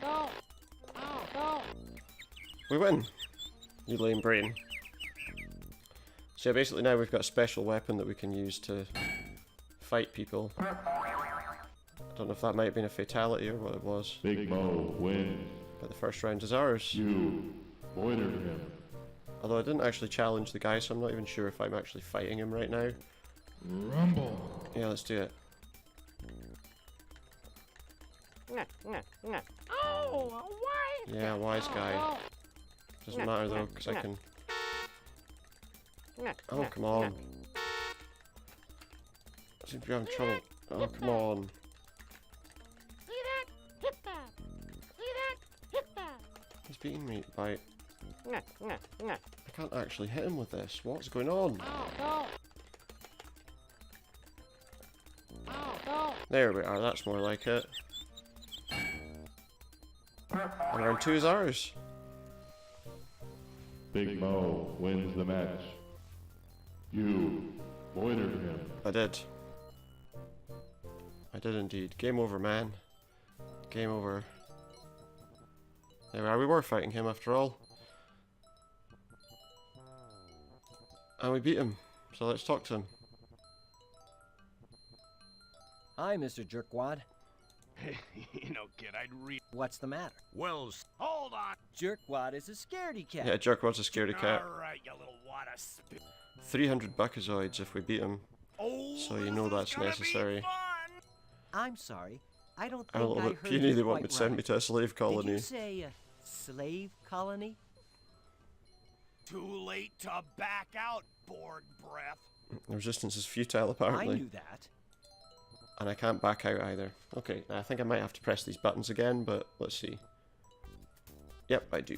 Speaker 11: no. Ow, no.
Speaker 1: We win. You lame brain. So yeah, basically now we've got a special weapon that we can use to fight people. I don't know if that might have been a fatality or what it was.
Speaker 12: Big Mo wins.
Speaker 1: But the first round is ours.
Speaker 12: You moitered him.
Speaker 1: Although I didn't actually challenge the guy, so I'm not even sure if I'm actually fighting him right now.
Speaker 12: Rumble.
Speaker 1: Yeah, let's do it.
Speaker 11: Oh, why?
Speaker 1: Yeah, wise guy. Doesn't matter though, because I can... Oh, come on. I seem to be having trouble. Oh, come on.
Speaker 11: See that? Hit that. See that? Hit that.
Speaker 1: He's beating me by... I can't actually hit him with this. What's going on? There we are, that's more like it. And round 2 is ours.
Speaker 12: Big Mo wins the match. You moitered him.
Speaker 1: I did. I did indeed. Game over, man. Game over. There we are, we were fighting him after all. And we beat him. So let's talk to him.
Speaker 3: Hi, Mr. Jerkwad.
Speaker 10: You know, kid, I'd read.
Speaker 3: What's the matter?
Speaker 5: Well,
Speaker 10: Hold on.
Speaker 3: Jerkwad is a scaredy cat.
Speaker 1: Yeah, Jerkwad's a scaredy cat.
Speaker 10: Alright, you little wad of spit.
Speaker 1: 300 Buckazoids if we beat him.
Speaker 10: Oh,
Speaker 1: So you know that's necessary.
Speaker 3: I'm sorry. I don't
Speaker 1: I'm a
Speaker 3: think
Speaker 1: little
Speaker 3: I
Speaker 1: bit
Speaker 3: heard
Speaker 1: puny,
Speaker 3: you
Speaker 1: they want
Speaker 3: quite
Speaker 1: me to send me
Speaker 3: right.
Speaker 1: to a slave
Speaker 3: Did
Speaker 1: colony.
Speaker 3: you say a slave colony?
Speaker 10: Too late to back out, bored breath.
Speaker 1: The resistance is futile
Speaker 3: I
Speaker 1: apparently.
Speaker 3: knew that.
Speaker 1: And I can't back out either. Okay, I think I might have to press these buttons again, but let's see. Yep, I do.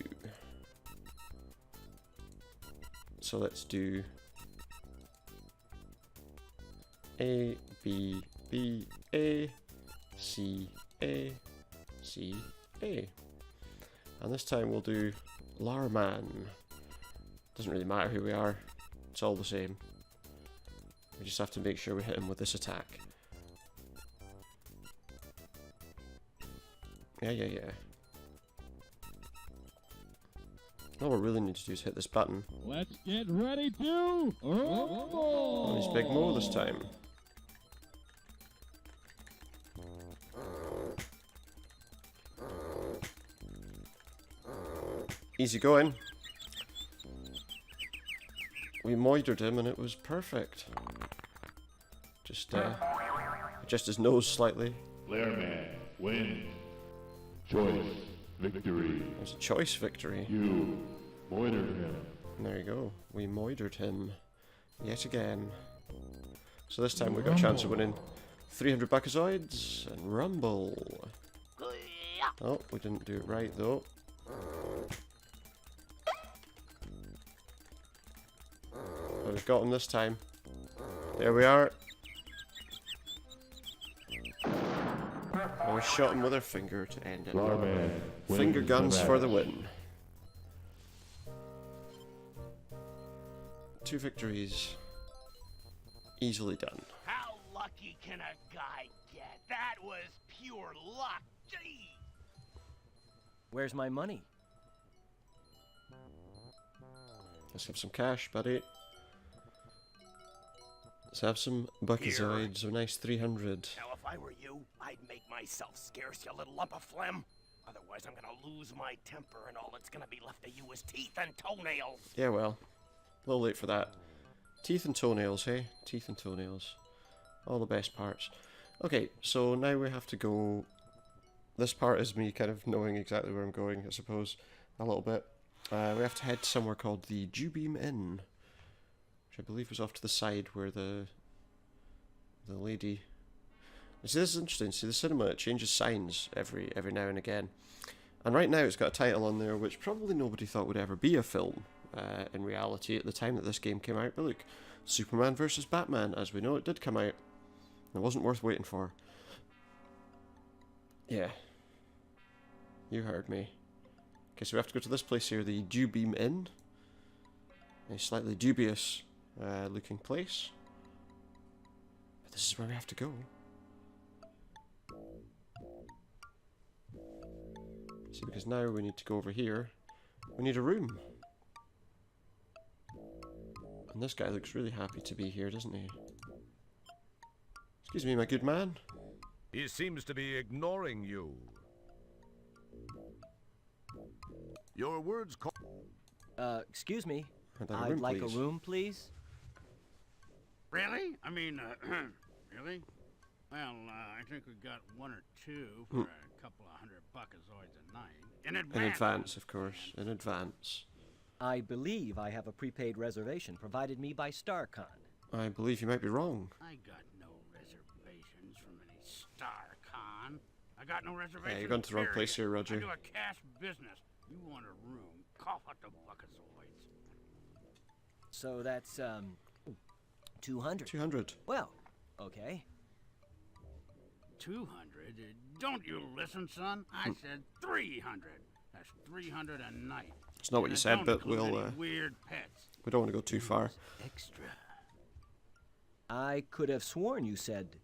Speaker 1: So let's do A, B, B, A, C, A, C, A. And this time we'll do Larman. Doesn't really matter who we are. It's all the same. We just have to make sure we hit him with this attack. Yeah. All we really need to do is hit this button.
Speaker 15: Let's get ready to rumble!
Speaker 1: And he's Big Mo this time. Easy going. We moidered him and it was perfect. Just his nose slightly.
Speaker 12: Blairman wins. Choice victory.
Speaker 1: It was a choice victory.
Speaker 12: You moitered him.
Speaker 1: And there you go. We moidered him yet again. So this time we got a chance of winning 300 Buckazoids and Rumble. Oh, we didn't do it right though. But we've got him this time. There we are. And we shot him with our finger to end it.
Speaker 12: Larman
Speaker 1: Finger
Speaker 12: wins
Speaker 1: guns
Speaker 12: the
Speaker 1: for the
Speaker 12: match.
Speaker 1: win. 2 victories. Easily done.
Speaker 10: How lucky can a guy get? That was pure luck. Gee.
Speaker 3: Where's my money?
Speaker 1: Let's have some cash, buddy. Let's have some Buckazoids, a nice 300.
Speaker 10: Now, if I were you, I'd make myself scarce, you little lump of phlegm. Otherwise, I'm gonna lose my temper, and all that's gonna be left of you is teeth and toenails.
Speaker 1: Yeah, well, a little late for that. Teeth and toenails, hey? Teeth and toenails. All the best parts. Okay, so now we have to go... This part is me kind of knowing exactly where I'm going, I suppose, a little bit. We have to head somewhere called the Dewbeam Inn, which I believe is off to the side where the lady... See, this is interesting. See, the cinema, it changes signs every now and again. And right now it's got a title on there which probably nobody thought would ever be a film in reality at the time that this game came out. But look, Superman vs. Batman, as we know, it did come out. It wasn't worth waiting for. Yeah. You heard me. Okay, so we have to go to this place here, the Dewbeam Inn. A slightly dubious looking place. But this is where we have to go. See, because now we need to go over here. We need a room. And this guy looks really happy to be here, doesn't he? Excuse me, my good man.
Speaker 5: He seems to be ignoring you. Your words call...
Speaker 3: Excuse me.
Speaker 1: I'd
Speaker 3: I'd like
Speaker 1: please.
Speaker 3: a room, please.
Speaker 16: Really? I mean, really? Well, I think we got 1 or 2 for a couple of $100 Buckazoids a night. In advance.
Speaker 1: In advance, of course. In advance.
Speaker 3: I believe I have a prepaid reservation provided me by StarCon.
Speaker 1: I believe you might be wrong.
Speaker 16: I got no reservations from any StarCon. I got no reservations.
Speaker 1: Yeah, you're going to the wrong place here, Roger.
Speaker 16: I do a cash business. You want a room? Cough out the Buckazoids.
Speaker 3: So that's 200.
Speaker 1: 200.
Speaker 3: Well, okay.
Speaker 16: 200? Don't you listen, son? I said 300. That's 300 a night.
Speaker 1: It's not what you said, but we'll
Speaker 16: weird pets.
Speaker 1: we don't want to go too far.
Speaker 3: Extra. I could have sworn you said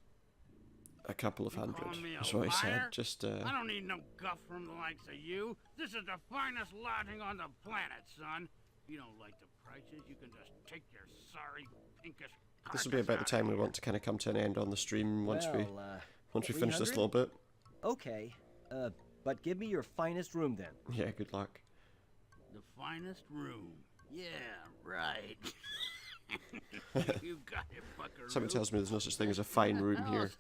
Speaker 1: A couple of hundred.
Speaker 16: Calling me a
Speaker 1: That's what I said.
Speaker 16: liar?
Speaker 1: Just
Speaker 16: I don't need no guff from the likes of you. This is the finest lodging on the planet, son. If you don't like the prices, you can just take your sorry pinkish.
Speaker 1: this will be about the time we want to kind of come to an end on the stream once we finish this
Speaker 3: 300?
Speaker 1: little bit.
Speaker 3: Okay. But give me your finest room then.
Speaker 1: Yeah, good luck.
Speaker 16: The finest room. Yeah, right. You got it, buckaroo.
Speaker 1: Something tells me there's no such thing as a fine room here.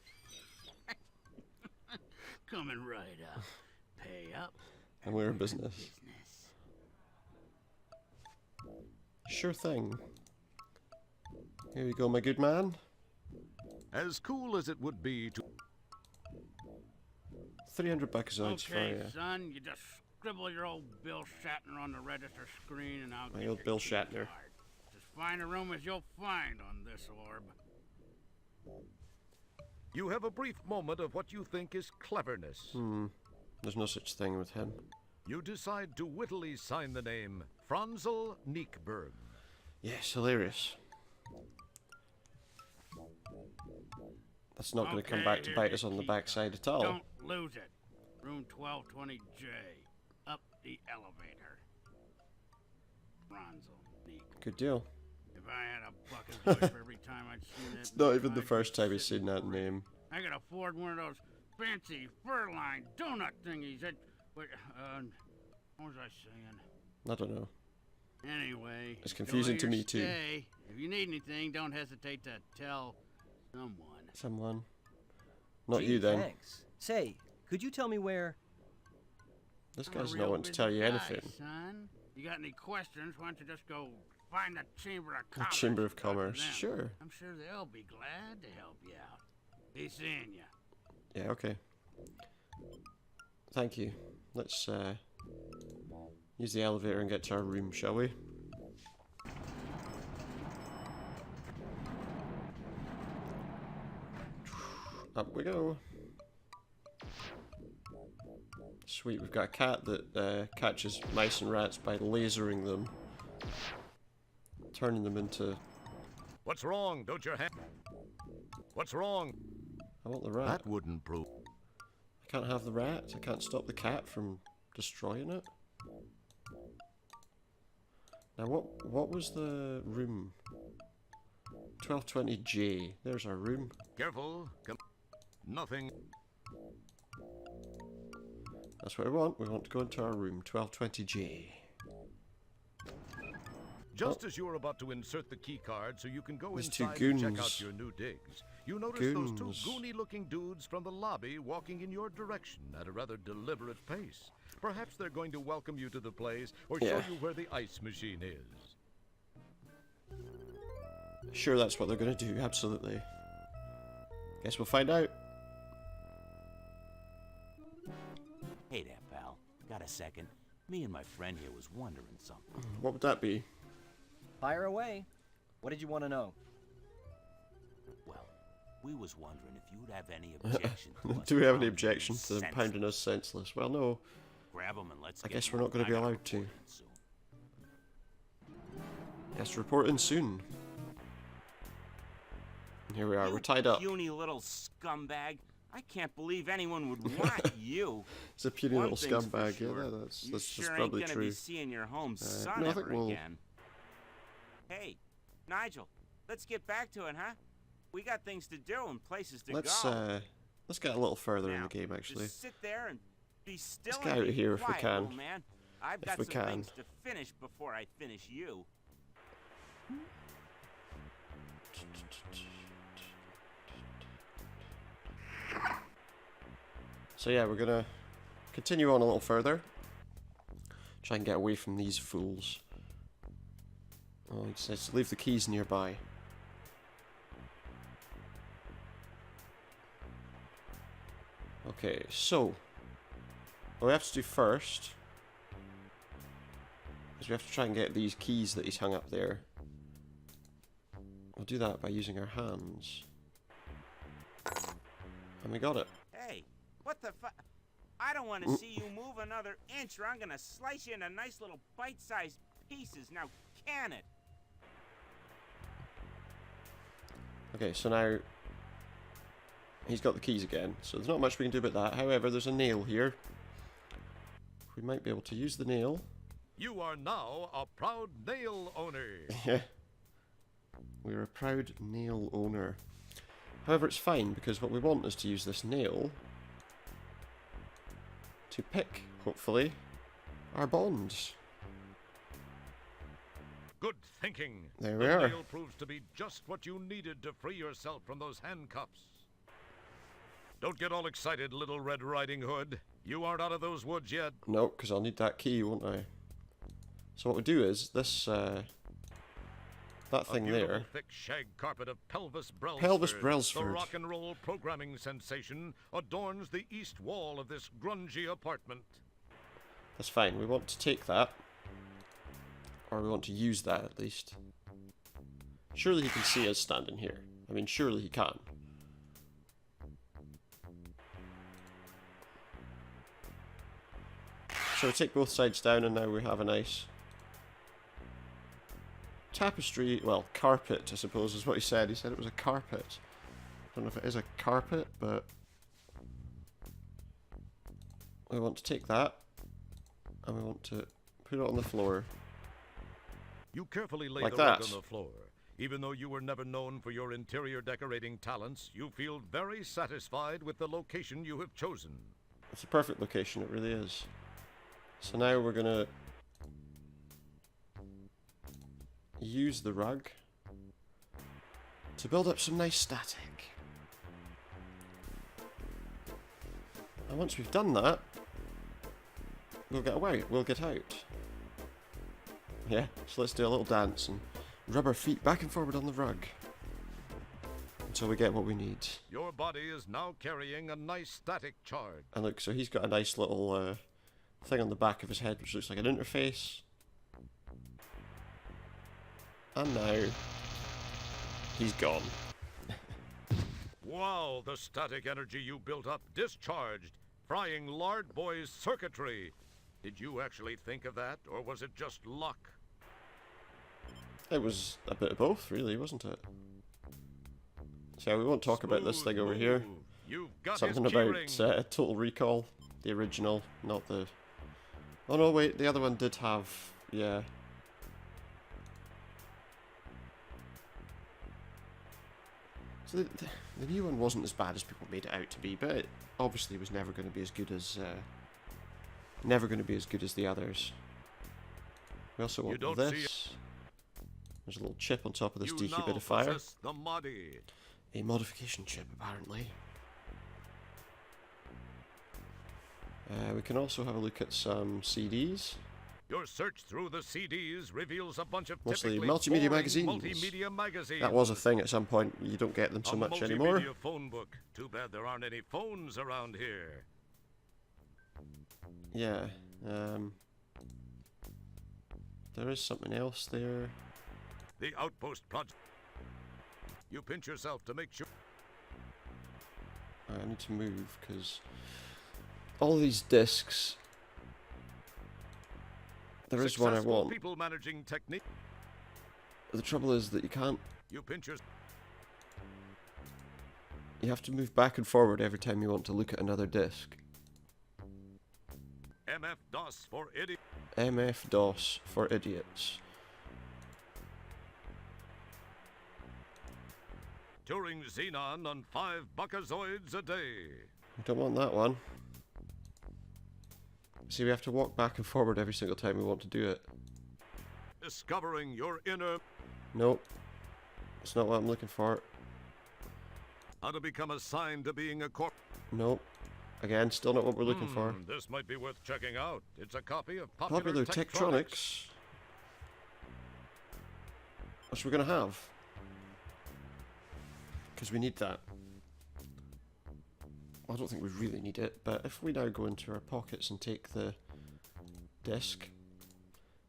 Speaker 16: Coming right up. Pay up.
Speaker 1: And we're in business. Sure thing. Here you go, my good man.
Speaker 5: As cool as it would be to...
Speaker 1: 300 Buckazoids for
Speaker 16: Okay,
Speaker 1: you.
Speaker 16: son, you just scribble your old Bill Shatner on the register screen and I'll
Speaker 1: My
Speaker 16: get
Speaker 1: old
Speaker 16: your
Speaker 1: Bill
Speaker 16: key
Speaker 1: Shatner.
Speaker 16: card. Just find a room as you'll find on this orb.
Speaker 5: You have a brief moment of what you think is cleverness.
Speaker 1: There's no such thing with him.
Speaker 5: you decide to wittily sign the name Franzel Niekberg.
Speaker 1: Yes, hilarious. That's not going to come back to bite us on the backside at all.
Speaker 16: Don't lose it. Room 1220J. Up the elevator. Franzel Niek.
Speaker 1: Good deal.
Speaker 16: If I had a bucket wife every time I'd seen that
Speaker 1: It's not
Speaker 16: name,
Speaker 1: even the
Speaker 16: I'd
Speaker 1: first
Speaker 16: be
Speaker 1: time he's
Speaker 16: sitting
Speaker 1: seen that
Speaker 16: pretty.
Speaker 1: name.
Speaker 16: I could afford one of those fancy fur-lined donut thingies. That, what was I saying?
Speaker 1: I don't know.
Speaker 16: Anyway,
Speaker 1: It's confusing to
Speaker 16: enjoy
Speaker 1: me
Speaker 16: your
Speaker 1: too.
Speaker 16: stay. If you need anything, don't hesitate to tell someone.
Speaker 1: Someone. Not
Speaker 3: Gee,
Speaker 1: you then.
Speaker 3: Thanks. Say, could you tell me where?
Speaker 1: This
Speaker 16: I'm a
Speaker 1: guy's
Speaker 16: real
Speaker 1: not wanting to
Speaker 16: busy
Speaker 1: tell you
Speaker 16: guy,
Speaker 1: anything.
Speaker 16: Son. You got any questions? Why don't you just go find the Chamber of
Speaker 1: The
Speaker 16: Commerce?
Speaker 1: Chamber of
Speaker 16: and talk to
Speaker 1: Commerce,
Speaker 16: them.
Speaker 1: sure.
Speaker 16: I'm sure they'll be glad to help you out. Be seeing you.
Speaker 1: Yeah, okay. Thank you. Let's use the elevator and get to our room, shall we? Up we go. Sweet, we've got a cat that catches mice and rats by lasering them. Turning them into...
Speaker 5: What's wrong? Don't your hand... What's wrong?
Speaker 1: I want the rat.
Speaker 5: That wouldn't prove...
Speaker 1: I can't have the rat. I can't stop the cat from destroying it. Now what was the room? 1220J. There's our room.
Speaker 5: Careful. Nothing.
Speaker 1: That's what we want. We want to go into our room. 1220J.
Speaker 5: Just as you're about to insert the key card so you can go
Speaker 1: These two
Speaker 5: inside and check
Speaker 1: goons.
Speaker 5: out your new digs, you notice those two goony-looking dudes from the lobby walking in your direction at a rather deliberate pace. Perhaps they're going to welcome you to the place or show you where the ice machine is.
Speaker 1: Sure, that's what they're going to do. Absolutely. Guess we'll find out.
Speaker 17: Hey there, pal. Got a second? Me and my friend here was wondering something.
Speaker 1: What would that be?
Speaker 3: Fire away. What did you want to know?
Speaker 17: Well, we was wondering if you'd have any objection to us
Speaker 1: Do we have any
Speaker 17: pounding
Speaker 1: objection to them
Speaker 17: senseless.
Speaker 1: pounding us senseless? Well, no.
Speaker 17: Grab 'em and let's
Speaker 1: I
Speaker 17: get
Speaker 1: guess we're not going to
Speaker 17: moving.
Speaker 1: be
Speaker 17: I got
Speaker 1: allowed to.
Speaker 17: reporting soon.
Speaker 1: Guess reporting soon. Here we are.
Speaker 17: You
Speaker 1: We're tied up.
Speaker 17: puny little scumbag. I can't believe anyone would want you.
Speaker 1: It's a puny
Speaker 17: One
Speaker 1: little
Speaker 17: thing's for
Speaker 1: scumbag.
Speaker 17: sure,
Speaker 1: Yeah, that's
Speaker 17: you
Speaker 1: that's
Speaker 17: sure
Speaker 1: just probably
Speaker 17: ain't gonna
Speaker 1: true.
Speaker 17: be seeing your home son
Speaker 1: no, I think
Speaker 17: ever
Speaker 1: we'll-
Speaker 17: again. Hey, Nigel, let's get back to it, huh? We got things to do and places to
Speaker 1: Let's
Speaker 17: go.
Speaker 1: let's get a little further in
Speaker 17: Now,
Speaker 1: the game actually.
Speaker 17: Just sit there and be still.
Speaker 1: Let's get
Speaker 17: and
Speaker 1: out
Speaker 17: be
Speaker 1: of here if we
Speaker 17: quiet,
Speaker 1: can.
Speaker 17: little man. I've
Speaker 1: If
Speaker 17: got
Speaker 1: we
Speaker 17: some
Speaker 1: can.
Speaker 17: things to finish before I finish you.
Speaker 1: So yeah, we're gonna continue on a little further. Try and get away from these fools. Oh, it says leave the keys nearby. Okay, so what we have to do first is we have to try and get these keys that he's hung up there. We'll do that by using our hands. And we got it.
Speaker 17: Hey, what the fu- I don't want to see you move another inch or I'm gonna slice you into nice little bite-sized pieces. Now, can it?
Speaker 1: Okay, so now he's got the keys again, so there's not much we can do about that. However, there's a nail here. We might be able to use the nail.
Speaker 5: You are now a proud nail owner.
Speaker 1: Yeah. We're a proud nail owner. However, it's fine, because what we want is to use this nail to pick, hopefully, our bonds.
Speaker 5: Good thinking.
Speaker 1: There we
Speaker 5: the
Speaker 1: are.
Speaker 5: nail proves to be just what you needed to free yourself from those handcuffs. Don't get all excited, Little Red Riding Hood. You aren't out of those woods yet.
Speaker 1: No, because I'll need that key, won't I? So what we do is, this, that thing
Speaker 5: a beautiful,
Speaker 1: there...
Speaker 5: thick shag carpet of Pelvis Brailsford.
Speaker 1: Pelvis Brailsford.
Speaker 5: The rock and roll programming sensation adorns the east wall of this grungy apartment.
Speaker 1: That's fine, we want to take that. Or we want to use that, at least. Surely he can see us standing here. I mean, surely he can. So we take both sides down, and now we have a nice tapestry, well, carpet, I suppose is what he said. He said it was a carpet. Don't know if it is a carpet, but we want to take that, and we want to put it on the floor.
Speaker 5: You carefully lay
Speaker 1: Like
Speaker 5: the rug
Speaker 1: that.
Speaker 5: on the floor. Even though you were never known for your interior decorating talents, you feel very satisfied with the location you have chosen.
Speaker 1: It's a perfect location, it really is. So now we're gonna use the rug to build up some nice static. And once we've done that, we'll get away, we'll get out. Yeah, so let's do a little dance and rub our feet back and forward on the rug until we get what we need.
Speaker 5: Your body is now carrying a nice static charge.
Speaker 1: And look, so he's got a nice little thing on the back of his head which looks like an interface. And now he's gone.
Speaker 5: Wow, the static energy you built up discharged, frying Lard Boy's circuitry. Did you actually think of that, or was it just luck?
Speaker 1: It was a bit of both, really, wasn't it? So we won't talk about this thing over here.
Speaker 5: You've got
Speaker 1: Something
Speaker 5: his
Speaker 1: about
Speaker 5: keyring.
Speaker 1: Total Recall, the original, not the... Oh no, wait, the other one did have... Yeah. So the new one wasn't as bad as people made it out to be, but it obviously was never going to be as good as... never going to be as good as the others. We also want
Speaker 5: don't
Speaker 1: this.
Speaker 5: see
Speaker 1: There's a little chip on top of this
Speaker 5: You now
Speaker 1: dehumidifier.
Speaker 5: possess the Modi.
Speaker 1: A modification chip, apparently. We can also have a look at some CDs.
Speaker 5: Your search through the CDs reveals a bunch of
Speaker 1: Mostly
Speaker 5: typically
Speaker 1: multimedia
Speaker 5: boring
Speaker 1: magazines.
Speaker 5: multimedia magazines.
Speaker 1: That was a thing at some point. You don't get them so
Speaker 5: a
Speaker 1: much
Speaker 5: multimedia
Speaker 1: anymore.
Speaker 5: phone book. Too bad there aren't any phones around here.
Speaker 1: Yeah. There is something else there.
Speaker 5: The Outpost Project. You pinch yourself to make sure.
Speaker 1: I need to move because all these discs. There is one I
Speaker 5: Successful
Speaker 1: want.
Speaker 5: people managing technique.
Speaker 1: The trouble is that you can't.
Speaker 5: You pinch your.
Speaker 1: You have to move back and forward every time you want to look at another disc.
Speaker 5: MF-DOS for idiot.
Speaker 1: MF-DOS for idiots.
Speaker 5: Touring Xenon on 5 buckazoids a day.
Speaker 1: We don't want that one. See, we have to walk back and forward every single time we want to do it.
Speaker 5: Discovering your inner.
Speaker 1: Nope. It's not what I'm looking for.
Speaker 5: How to become assigned to being a corp.
Speaker 1: Nope. Again, still not what we're looking for.
Speaker 5: This might be worth checking out. It's a copy of Popular
Speaker 1: Popular Tektronix. What's we gonna have? Because we need that. Well, I don't think we really need it, but if we now go into our pockets and take the disc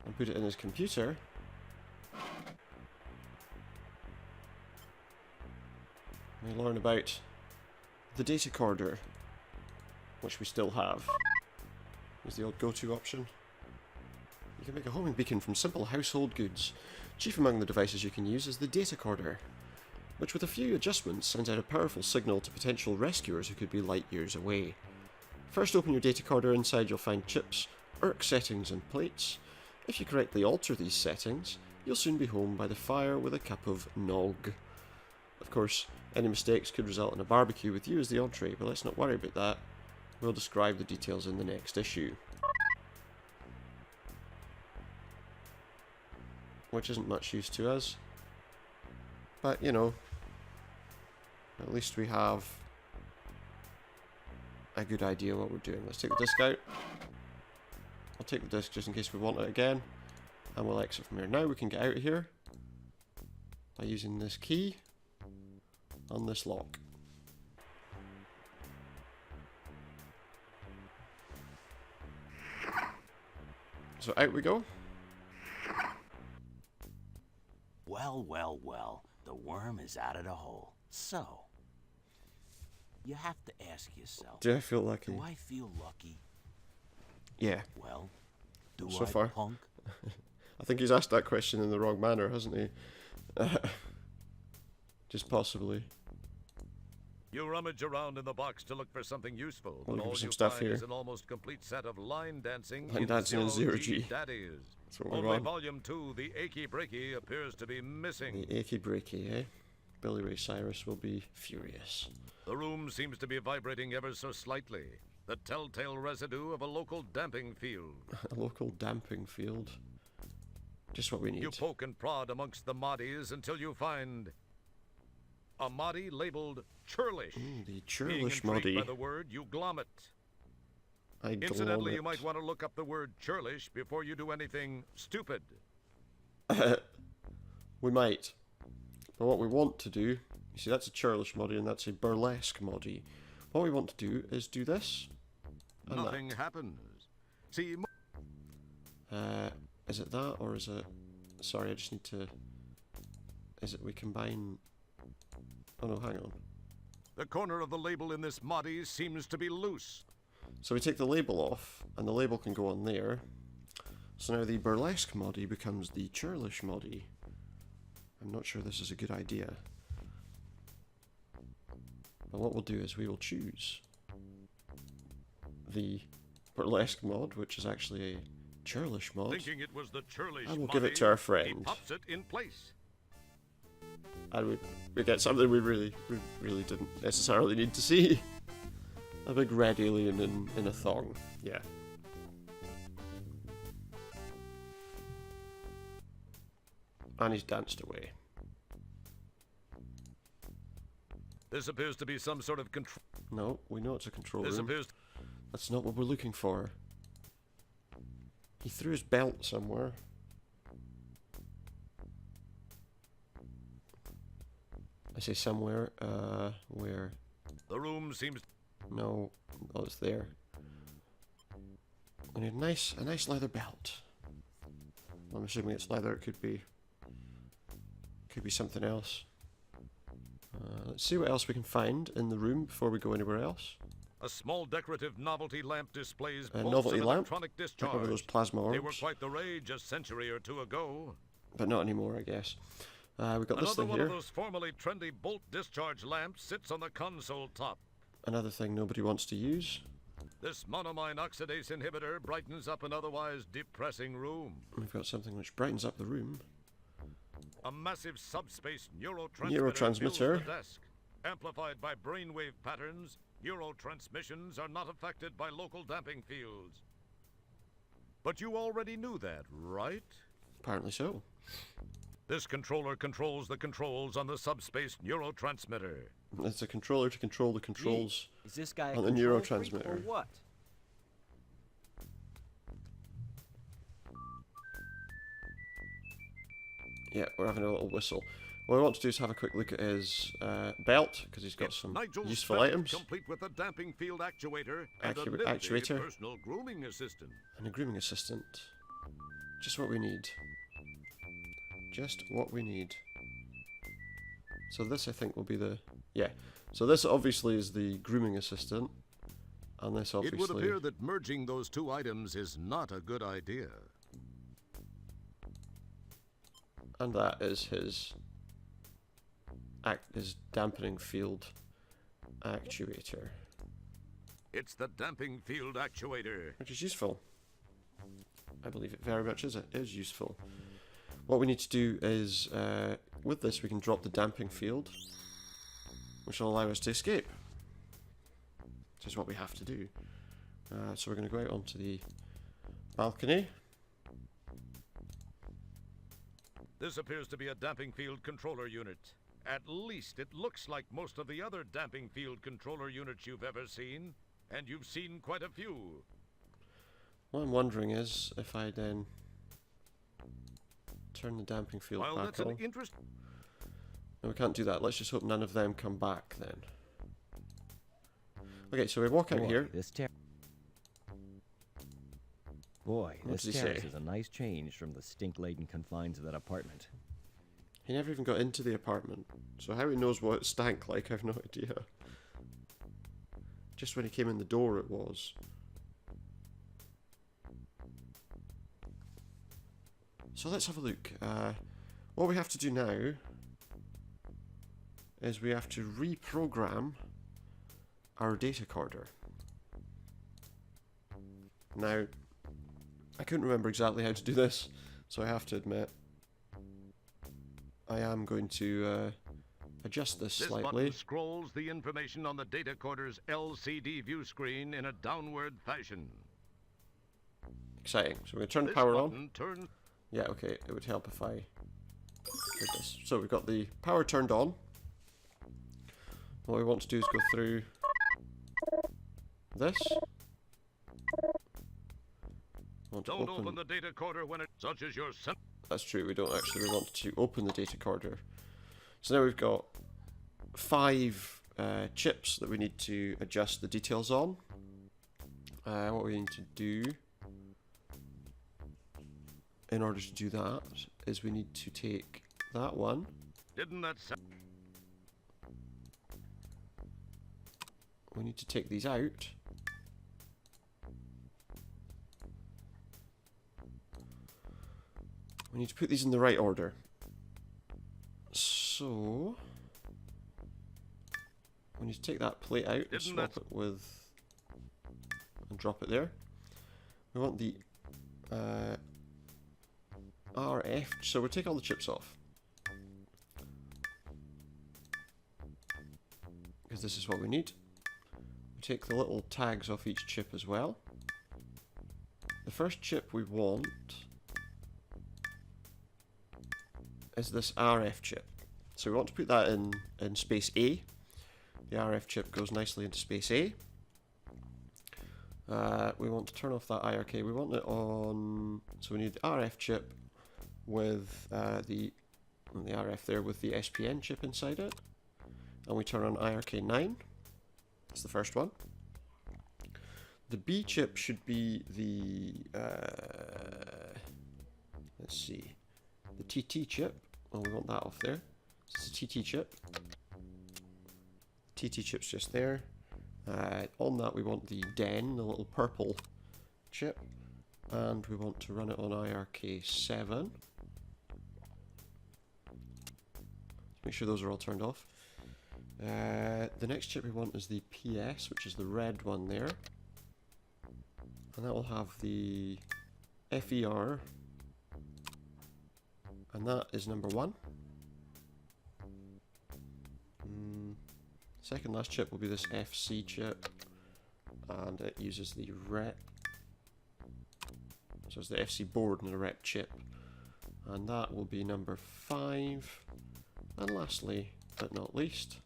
Speaker 1: and put it in his computer, we learn about the data corder, which we still have. Here's the old go-to option. You can make a homing beacon from simple household goods. Chief among the devices you can use is the data corder, which with a few adjustments sends out a powerful signal to potential rescuers who could be light years away. First open your data corder. Inside you'll find chips, ERC settings and plates. If you correctly alter these settings, you'll soon be home by the fire with a cup of nog. Of course, any mistakes could result in a barbecue with you as the entree, but let's not worry about that. We'll describe the details in the next issue. Which isn't much use to us. But, you know, at least we have a good idea what we're doing. Let's take the disc out. I'll take the disc just in case we want it again. And we'll exit from here. Now we can get out of here by using this key on this lock. So out we go.
Speaker 18: Well, well, well. The worm is out of the hole. So, you have to ask yourself.
Speaker 1: Do I feel lucky?
Speaker 18: Do I feel lucky?
Speaker 1: Yeah.
Speaker 18: Well, do
Speaker 1: So
Speaker 18: I,
Speaker 1: far.
Speaker 18: punk?
Speaker 1: I think he's asked that question in the wrong manner, hasn't he? Just possibly.
Speaker 5: You rummage around in the box to look for something useful, but
Speaker 1: Looking for
Speaker 5: all
Speaker 1: some
Speaker 5: you
Speaker 1: stuff
Speaker 5: find
Speaker 1: here.
Speaker 5: is an almost complete set of line dancing
Speaker 1: Line dancing in zero G.
Speaker 5: daddies.
Speaker 1: That's what we're
Speaker 5: Only
Speaker 1: on.
Speaker 5: volume 2, the achy breaky, appears to be missing.
Speaker 1: The achy breaky, eh? Billy Ray Cyrus will be furious.
Speaker 5: The room seems to be vibrating ever so slightly. The telltale residue of a local damping field.
Speaker 1: A local damping field. Just what we need.
Speaker 5: You poke and prod amongst the moddies until you find a moddy labeled churlish.
Speaker 1: The
Speaker 5: Being
Speaker 1: churlish
Speaker 5: intrigued
Speaker 1: moddy.
Speaker 5: by the word, you glom it.
Speaker 1: I glom
Speaker 5: Incidentally,
Speaker 1: it.
Speaker 5: you might want to look up the word churlish before you do anything stupid.
Speaker 1: We might. But what we want to do, you see that's a churlish moddy and that's a burlesque moddy. What we want to do is do this. And
Speaker 5: Nothing happens. See,
Speaker 1: that. Is it that or is it... Sorry, I just need to... Is it we combine... Oh no, hang on.
Speaker 5: the corner of the label in this moddy seems to be loose.
Speaker 1: So we take the label off, and the label can go on there. So now the burlesque moddy becomes the churlish moddy. I'm not sure this is a good idea. But what we'll do is we will choose the burlesque mod, which is actually a churlish mod.
Speaker 5: Thinking it was the churlish
Speaker 1: And we'll give it to
Speaker 5: moddy,
Speaker 1: our
Speaker 5: He
Speaker 1: friend.
Speaker 5: pops it in place.
Speaker 1: And we get something we really didn't necessarily need to see. A big red alien in a thong. Yeah. And he's danced away.
Speaker 5: This appears to be some sort of control.
Speaker 1: No, we know it's a control
Speaker 5: This
Speaker 1: room.
Speaker 5: appears.
Speaker 1: That's not what we're looking for. He threw his belt somewhere. I say somewhere, where?
Speaker 5: The room seems.
Speaker 1: No, oh, it's there. We need a nice leather belt. I'm assuming it's leather. It could be something else. Let's see what else we can find in the room before we go anywhere else.
Speaker 5: A small decorative novelty lamp displays
Speaker 1: A
Speaker 5: bolts
Speaker 1: novelty
Speaker 5: of
Speaker 1: lamp?
Speaker 5: electronic
Speaker 1: Like
Speaker 5: discharge.
Speaker 1: one of those plasma
Speaker 5: They were
Speaker 1: orbs.
Speaker 5: quite the rage a century or two ago.
Speaker 1: But not anymore, I guess. We've got this
Speaker 5: Another
Speaker 1: thing
Speaker 5: one
Speaker 1: here.
Speaker 5: of those formerly trendy bolt discharge lamps sits on the console top.
Speaker 1: Another thing nobody wants to use.
Speaker 5: This monoamine oxidase inhibitor brightens up an otherwise depressing room.
Speaker 1: We've got something which brightens up the room.
Speaker 5: A massive subspace neurotransmitter
Speaker 1: Neurotransmitter.
Speaker 5: fills the desk. Amplified by brainwave patterns, neurotransmissions are not affected by local damping fields. But you already knew that, right?
Speaker 1: Apparently so.
Speaker 5: This controller controls the controls on the subspace neurotransmitter.
Speaker 1: It's a controller to control the controls
Speaker 3: Is this guy a
Speaker 1: on the
Speaker 3: control freak or
Speaker 1: neurotransmitter.
Speaker 3: what?
Speaker 1: Yeah, we're having a little whistle. What I want to do is have a quick look at his belt, because he's got
Speaker 5: It's
Speaker 1: some
Speaker 5: Nigel's
Speaker 1: useful
Speaker 5: belt,
Speaker 1: items.
Speaker 5: complete with a damping field actuator and a nifty
Speaker 1: Actuator.
Speaker 5: personal grooming assistant.
Speaker 1: And a grooming assistant. Just what we need. Just what we need. So this, I think, will be the... Yeah. So this obviously is the grooming assistant. And this obviously...
Speaker 5: It would appear that merging those two items is not a good idea.
Speaker 1: And that is his dampening field actuator,
Speaker 5: It's the damping field actuator.
Speaker 1: which is useful. I believe it very much is. It is useful. What we need to do is, with this, we can drop the damping field, which will allow us to escape. Which is what we have to do. So we're going to go out onto the balcony.
Speaker 5: This appears to be a damping field controller unit. At least it looks like most of the other damping field controller units you've ever seen, and you've seen quite a few.
Speaker 1: What I'm wondering is if I then turn the damping field
Speaker 5: While
Speaker 1: back
Speaker 5: that's
Speaker 1: on.
Speaker 5: an interest.
Speaker 1: No, we can't do that. Let's just hope none of them come back then. Okay, so we walk out
Speaker 14: Boy,
Speaker 1: here.
Speaker 14: This Boy,
Speaker 1: What
Speaker 14: this
Speaker 1: did he
Speaker 14: terrace
Speaker 1: say?
Speaker 14: is a nice change from the stink-laden confines of that apartment.
Speaker 1: He never even got into the apartment, so how he knows what it stank like, I've no idea. Just when he came in the door it was. So let's have a look. What we have to do now is we have to reprogram our data corder. Now, I couldn't remember exactly how to do this, so I have to admit I am going to adjust this slightly.
Speaker 5: This button scrolls the information on the data corder's LCD view screen in a downward fashion.
Speaker 1: Exciting. So we're going to turn the power on. Yeah, okay, it would help if I did this. So we've got the power turned on. What we want to do is go through this.
Speaker 5: Don't open the data corder when it's such as your...
Speaker 1: That's true, we don't actually want to open the data corder. So now we've got 5 chips that we need to adjust the details on. What we need to do in order to do that is we need to take that one.
Speaker 5: Didn't that sound...
Speaker 1: We need to take these out. We need to put these in the right order. So we need to take that plate out and swap it with and drop it there. We want the RF, so we'll take all the chips off because this is what we need. We take the little tags off each chip as well. The first chip we want is this RF chip. So we want to put that in space A. The RF chip goes nicely into space A. We want to turn off that IRK. We want it on, so we need the RF chip with the RF there with the SPN chip inside it. And we turn on IRK 9. That's the first one. The B chip should be the, let's see, the TT chip. Well, we want that off there. So it's a TT chip. TT chip's just there. On that we want the DEN, the little purple chip. And we want to run it on IRK 7. Make sure those are all turned off. The next chip we want is the PS, which is the red one there. And that will have the FER. And that is number 1. Second last chip will be this FC chip. And it uses the rep. So it's the FC board and the rep chip. And that will be number 5. And lastly, but not least,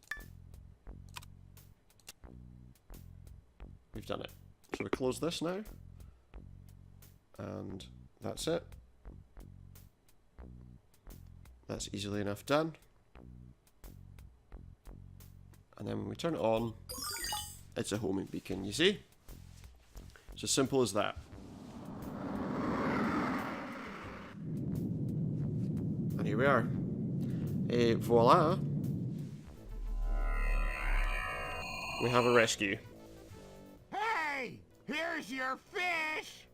Speaker 1: we've done it. So we close this now. And that's it. That's easily enough done. And then when we turn it on, it's a homing beacon, you see? It's as simple as that. And here we are. Voila. We have a rescue.
Speaker 16: Hey! Here's your fish!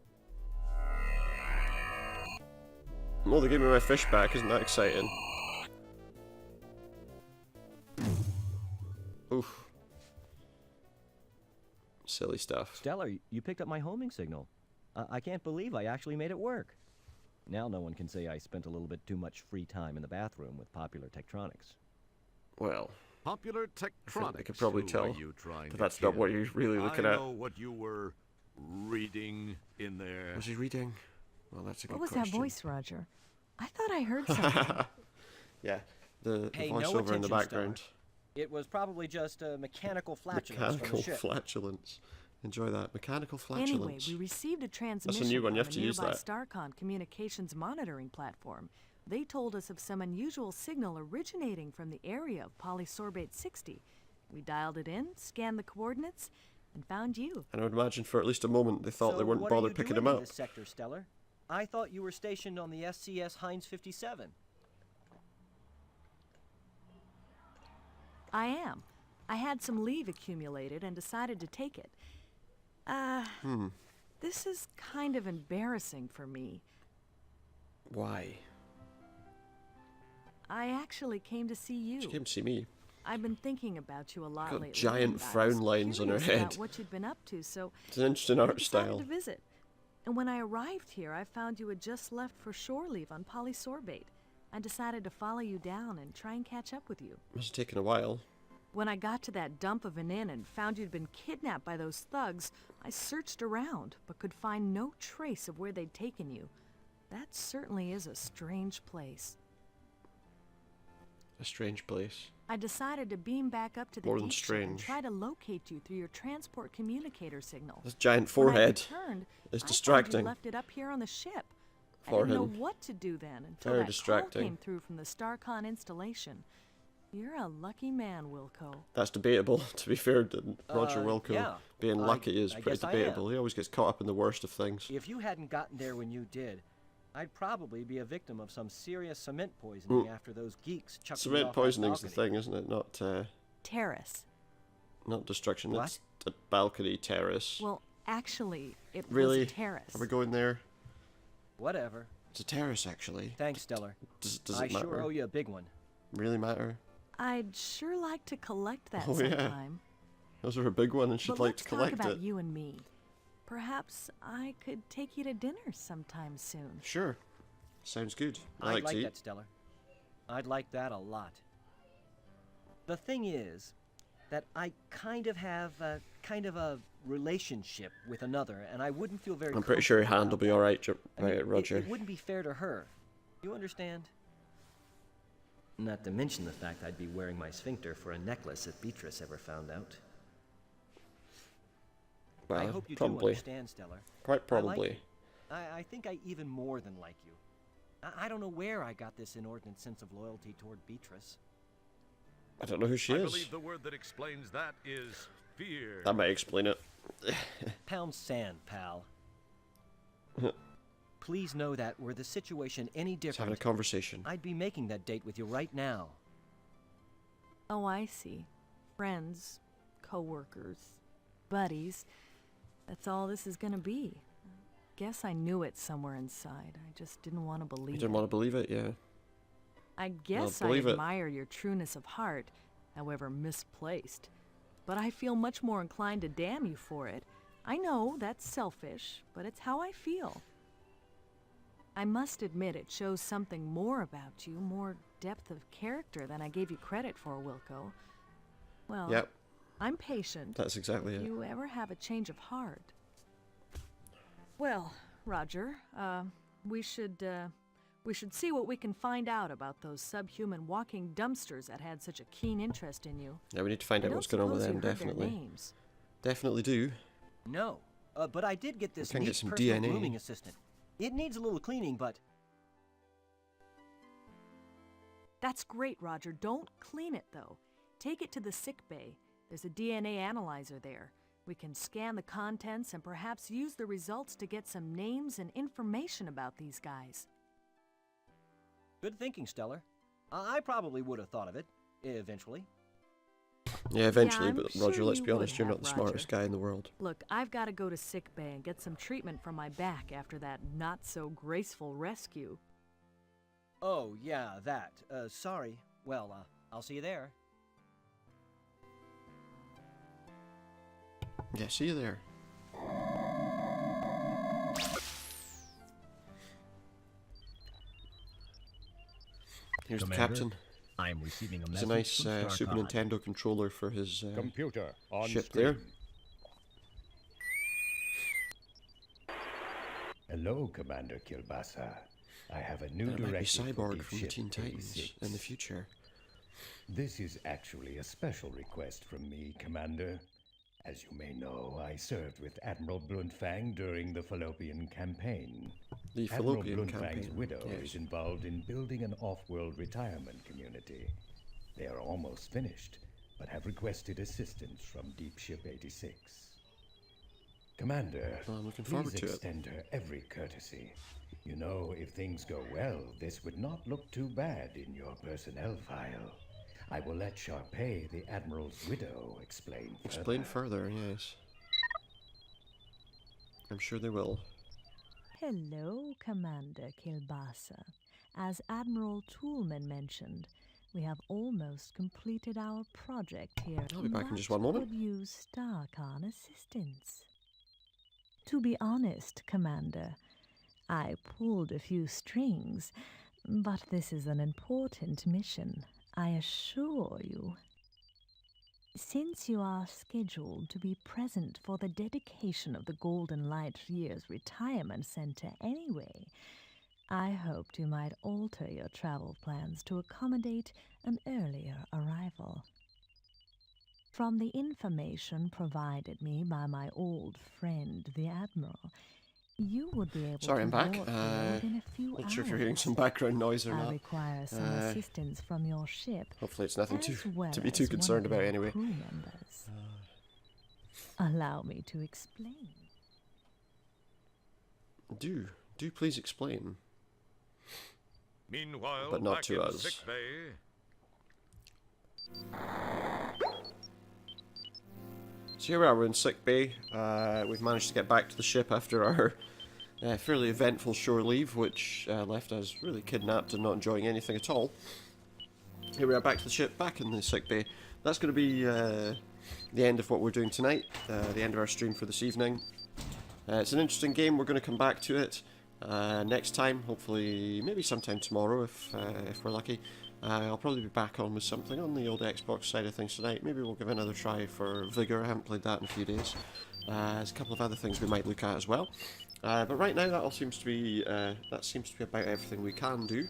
Speaker 1: Well, they gave me my fish back, isn't that exciting? Oof. Silly stuff.
Speaker 14: Stellar, you picked up my homing signal. I can't believe I actually made it work. Now no one can say I spent a little bit too much free time in the bathroom with Popular Tektronix.
Speaker 1: Well,
Speaker 5: Popular Tektronix.
Speaker 1: I could probably tell that that's not what you're really looking at.
Speaker 5: I know what you were reading in there.
Speaker 1: Was he reading? Well, that's a good
Speaker 6: What was
Speaker 1: question.
Speaker 6: that voice, Roger? I thought I heard something.
Speaker 1: Yeah, the
Speaker 3: Hey, no
Speaker 1: voiceover in the
Speaker 3: attention,
Speaker 1: background.
Speaker 3: Stellar. It was probably just a mechanical flatulence from
Speaker 1: Mechanical
Speaker 3: the ship.
Speaker 1: flatulence. Enjoy that. Mechanical
Speaker 6: Anyway,
Speaker 1: flatulence.
Speaker 6: we received a transmission
Speaker 1: new one, you
Speaker 6: from
Speaker 1: have
Speaker 6: a
Speaker 1: to use
Speaker 6: nearby
Speaker 1: that.
Speaker 6: StarCon communications monitoring platform. They told us of some unusual signal originating from the area of polysorbate 60. We dialed it in, scanned the coordinates, and found you.
Speaker 1: And I would imagine for at least a moment they thought they weren't bothered picking him
Speaker 3: What are you doing
Speaker 1: up.
Speaker 3: in this sector, Stellar? I thought you were stationed on the SCS Heinz 57.
Speaker 6: I am. I had some leave accumulated and decided to take it. This is kind of embarrassing for me.
Speaker 1: Why?
Speaker 6: I actually came to see you.
Speaker 1: She came to see me.
Speaker 6: I've been thinking about you a lot
Speaker 1: Got
Speaker 6: lately.
Speaker 1: giant
Speaker 6: and I
Speaker 1: frown
Speaker 6: was
Speaker 1: lines on her
Speaker 6: curious
Speaker 1: head.
Speaker 6: about what you'd been up to, so
Speaker 1: It's an interesting
Speaker 6: I
Speaker 1: art
Speaker 6: decided
Speaker 1: style.
Speaker 6: to visit. And when I arrived here, I found you had just left for shore leave on polysorbate. I decided to follow you down and try and catch up with you.
Speaker 1: Must have taken a while.
Speaker 6: When I got to that dump of an inn and found you'd been kidnapped by those thugs, I searched around, but could find no trace of where they'd taken you. That certainly is a strange place.
Speaker 1: A strange place.
Speaker 6: I decided to beam back up to the
Speaker 1: More than
Speaker 6: deep ship and
Speaker 1: strange.
Speaker 6: try to locate you through your transport communicator signal.
Speaker 1: This giant
Speaker 6: When I
Speaker 1: forehead
Speaker 6: returned,
Speaker 1: is
Speaker 6: I
Speaker 1: distracting.
Speaker 6: found you left it up here on the ship. I
Speaker 1: For
Speaker 6: didn't know
Speaker 1: him.
Speaker 6: what to do then until
Speaker 1: Very
Speaker 6: that
Speaker 1: distracting.
Speaker 6: call came through from the StarCon installation. You're a lucky man, Wilco.
Speaker 1: That's debatable. To be fair, Roger Wilco
Speaker 3: yeah.
Speaker 1: being lucky is
Speaker 3: I
Speaker 1: pretty
Speaker 3: guess I am.
Speaker 1: debatable. He always gets caught up in the worst of things.
Speaker 3: If you hadn't gotten there when you did, I'd probably be a victim of some serious cement poisoning after those geeks chucked me
Speaker 1: Cement
Speaker 3: off that
Speaker 1: poisoning's the
Speaker 3: balcony.
Speaker 1: thing, isn't it?
Speaker 6: Terrace.
Speaker 1: Not destruction.
Speaker 3: What?
Speaker 1: It's a balcony terrace.
Speaker 6: Well, actually, it
Speaker 1: Really?
Speaker 6: was a terrace.
Speaker 1: Are we going there?
Speaker 3: Whatever.
Speaker 1: It's a terrace, actually.
Speaker 3: Thanks, Stellar.
Speaker 1: Does
Speaker 3: I
Speaker 1: it matter?
Speaker 3: sure owe you a big one.
Speaker 1: Really matter?
Speaker 6: I'd sure like to collect that
Speaker 1: Oh, yeah.
Speaker 6: sometime.
Speaker 1: Those are a big one, and she'd
Speaker 6: But
Speaker 1: like
Speaker 6: let's
Speaker 1: to collect
Speaker 6: talk about
Speaker 1: it.
Speaker 6: you and me. Perhaps I could take you to dinner sometime soon.
Speaker 1: Sure. Sounds good. I
Speaker 3: I'd
Speaker 1: like
Speaker 3: like
Speaker 1: to eat.
Speaker 3: that, Stellar. I'd like that a lot. The thing is that I kind of have a relationship with another, and I wouldn't feel very
Speaker 1: I'm pretty sure your
Speaker 3: comfortable
Speaker 1: hand will
Speaker 3: about
Speaker 1: be
Speaker 3: that.
Speaker 1: alright,
Speaker 3: I mean,
Speaker 1: Roger.
Speaker 3: It wouldn't be fair to her. You understand? Not to mention the fact I'd be wearing my sphincter for a necklace if Beatrice ever found out.
Speaker 1: Well,
Speaker 3: I hope you do
Speaker 1: probably.
Speaker 3: understand, Stellar.
Speaker 1: Quite
Speaker 3: I like
Speaker 1: probably.
Speaker 3: you. I think I even more than like you. I don't know where I got this inordinate sense of loyalty toward Beatrice.
Speaker 1: I don't know who she
Speaker 5: I
Speaker 1: is.
Speaker 5: believe the word that explains that is fear.
Speaker 1: That might explain it.
Speaker 3: Pound sand, pal. Please know that were the situation any
Speaker 1: Just having
Speaker 3: different,
Speaker 1: a conversation.
Speaker 3: I'd be making that date with you right now.
Speaker 6: Oh, I see. Friends, co-workers, buddies. That's all this is gonna be. Guess I knew it somewhere inside. I just didn't want to
Speaker 1: You
Speaker 6: believe
Speaker 1: didn't
Speaker 6: it.
Speaker 1: want to believe it, yeah.
Speaker 6: I guess I
Speaker 1: believe it.
Speaker 6: admire your trueness of heart, however misplaced. But I feel much more inclined to damn you for it. I know that's selfish, but it's how I feel. I must admit it shows something more about you, more depth of character than I gave you credit for, Wilco. Well,
Speaker 1: Yep.
Speaker 6: I'm patient.
Speaker 1: That's exactly
Speaker 6: If
Speaker 1: it.
Speaker 6: you ever have a change of heart. Well, Roger, we should see what we can find out about those subhuman walking dumpsters that had such a keen interest in you.
Speaker 1: Yeah, we need to find
Speaker 6: I
Speaker 1: out
Speaker 6: don't
Speaker 1: what's going on with
Speaker 6: suppose
Speaker 1: them,
Speaker 6: you heard their
Speaker 1: definitely.
Speaker 6: names.
Speaker 1: Definitely do.
Speaker 3: No, but I did get this
Speaker 1: can
Speaker 3: neat
Speaker 1: get some
Speaker 3: personal
Speaker 1: DNA.
Speaker 3: grooming assistant. It needs a little cleaning, but
Speaker 6: That's great, Roger. Don't clean it, though. Take it to the sick bay. There's a DNA analyzer there. We can scan the contents and perhaps use the results to get some names and information about these guys.
Speaker 3: good thinking, Stellar. I probably would have thought of it, eventually.
Speaker 1: Yeah, eventually,
Speaker 6: I'm
Speaker 1: but
Speaker 6: sure
Speaker 1: Roger, let's
Speaker 6: you
Speaker 1: be
Speaker 6: would
Speaker 1: honest, you're
Speaker 6: have,
Speaker 1: not the
Speaker 6: Roger.
Speaker 1: smartest guy in the world.
Speaker 6: Look, I've got to go to sick bay and get some treatment for my back after that not-so-graceful rescue.
Speaker 3: Oh, yeah, that. Sorry. Well, I'll see you there.
Speaker 1: Yeah, see you there. Here's the
Speaker 19: Commander,
Speaker 1: captain.
Speaker 19: I am receiving a
Speaker 1: It's
Speaker 19: message
Speaker 1: a nice
Speaker 19: from
Speaker 1: Super
Speaker 19: StarCon.
Speaker 1: Nintendo controller for his
Speaker 4: Computer on
Speaker 1: ship
Speaker 4: screen.
Speaker 1: there.
Speaker 2: Hello, Commander Kilbasa. I have a new
Speaker 1: That might be
Speaker 2: directive for
Speaker 1: Cyborg
Speaker 2: Deep
Speaker 1: from the
Speaker 2: Ship
Speaker 1: Teen Titans
Speaker 2: 86.
Speaker 1: in the future.
Speaker 2: This is actually a special request from me, Commander. As you may know, I served with Admiral Bluntfang during the Fallopian Campaign.
Speaker 1: The
Speaker 2: Admiral
Speaker 1: Fallopian
Speaker 2: Bluntfang's
Speaker 1: Campaign,
Speaker 2: widow
Speaker 1: yes.
Speaker 2: is involved in building an off-world retirement community. They are almost finished, but have requested assistance from Deep Ship 86. Commander,
Speaker 1: Well, I'm looking
Speaker 2: please
Speaker 1: forward to it.
Speaker 2: extend her every courtesy. You know, if things go well, this would not look too bad in your personnel file. I will let Sharpay, the Admiral's widow, explain further.
Speaker 1: Explain further, yes. I'm sure they will.
Speaker 6: Hello, Commander Kilbasa. As Admiral Toolman mentioned, we have almost completed our project here.
Speaker 1: I'll be back in
Speaker 6: but
Speaker 1: just one moment.
Speaker 6: would use Starcon assistance. To be honest, Commander, I pulled a few strings, but this is an important mission, I assure you. Since you are scheduled to be present for the dedication of the Golden Light Year's retirement center anyway, I hoped you might alter your travel plans to accommodate an earlier arrival. From the information provided me by my old friend, the Admiral, you would be able
Speaker 1: Sorry,
Speaker 6: to
Speaker 1: I'm back.
Speaker 6: board within a few
Speaker 1: Not sure if you're hearing
Speaker 6: hours.
Speaker 1: some background noise or
Speaker 6: I
Speaker 1: not.
Speaker 6: require some assistance from your ship.
Speaker 1: Hopefully it's nothing
Speaker 6: as well
Speaker 1: to be too
Speaker 6: as one
Speaker 1: concerned
Speaker 6: of
Speaker 1: about
Speaker 6: your
Speaker 1: anyway.
Speaker 6: crew members. Allow me to explain.
Speaker 1: Do please explain.
Speaker 5: Meanwhile,
Speaker 1: But not
Speaker 5: back
Speaker 1: to
Speaker 5: in
Speaker 1: us.
Speaker 5: sick bay.
Speaker 1: So here we are, we're in sick bay. We've managed to get back to the ship after our fairly eventful shore leave, which left us really kidnapped and not enjoying anything at all. Here we are back to the ship, back in the sick bay. That's going to be the end of what we're doing tonight, the end of our stream for this evening. It's an interesting game, we're going to come back to it next time, hopefully maybe sometime tomorrow if we're lucky. I'll probably be back on with something on the old Xbox side of things tonight. Maybe we'll give it another try for Vigor. I haven't played that in a few days. There's a couple of other things we might look at as well. But right now, that seems to be about everything we can do.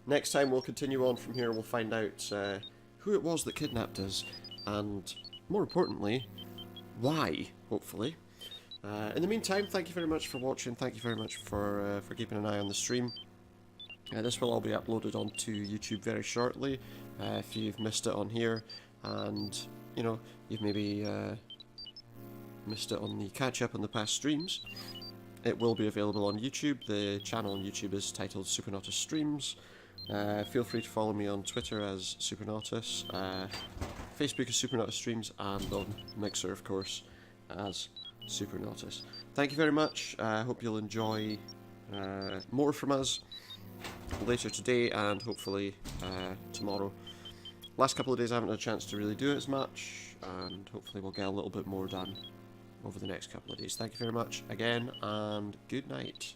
Speaker 1: Next time, we'll continue on from here. We'll find out who it was that kidnapped us, and more importantly, why. Hopefully. In the meantime, thank you very much for watching. Thank you very much for keeping an eye on the stream. This will all be uploaded onto YouTube very shortly. If you've missed it on here, and you know you've maybe missed it on the catch-up on the past streams, it will be available on YouTube. The channel on YouTube is titled Supernautus Streams. Feel free to follow me on Twitter as Supernautus, Facebook is Supernautus Streams, and on Mixer, of course, as Supernautus. Thank you very much. I hope you'll enjoy more from us later today and hopefully tomorrow. Last couple of days I haven't had a chance to really do it as much, and hopefully we'll get a little bit more done over the next couple of days. Thank you very much again, and good night.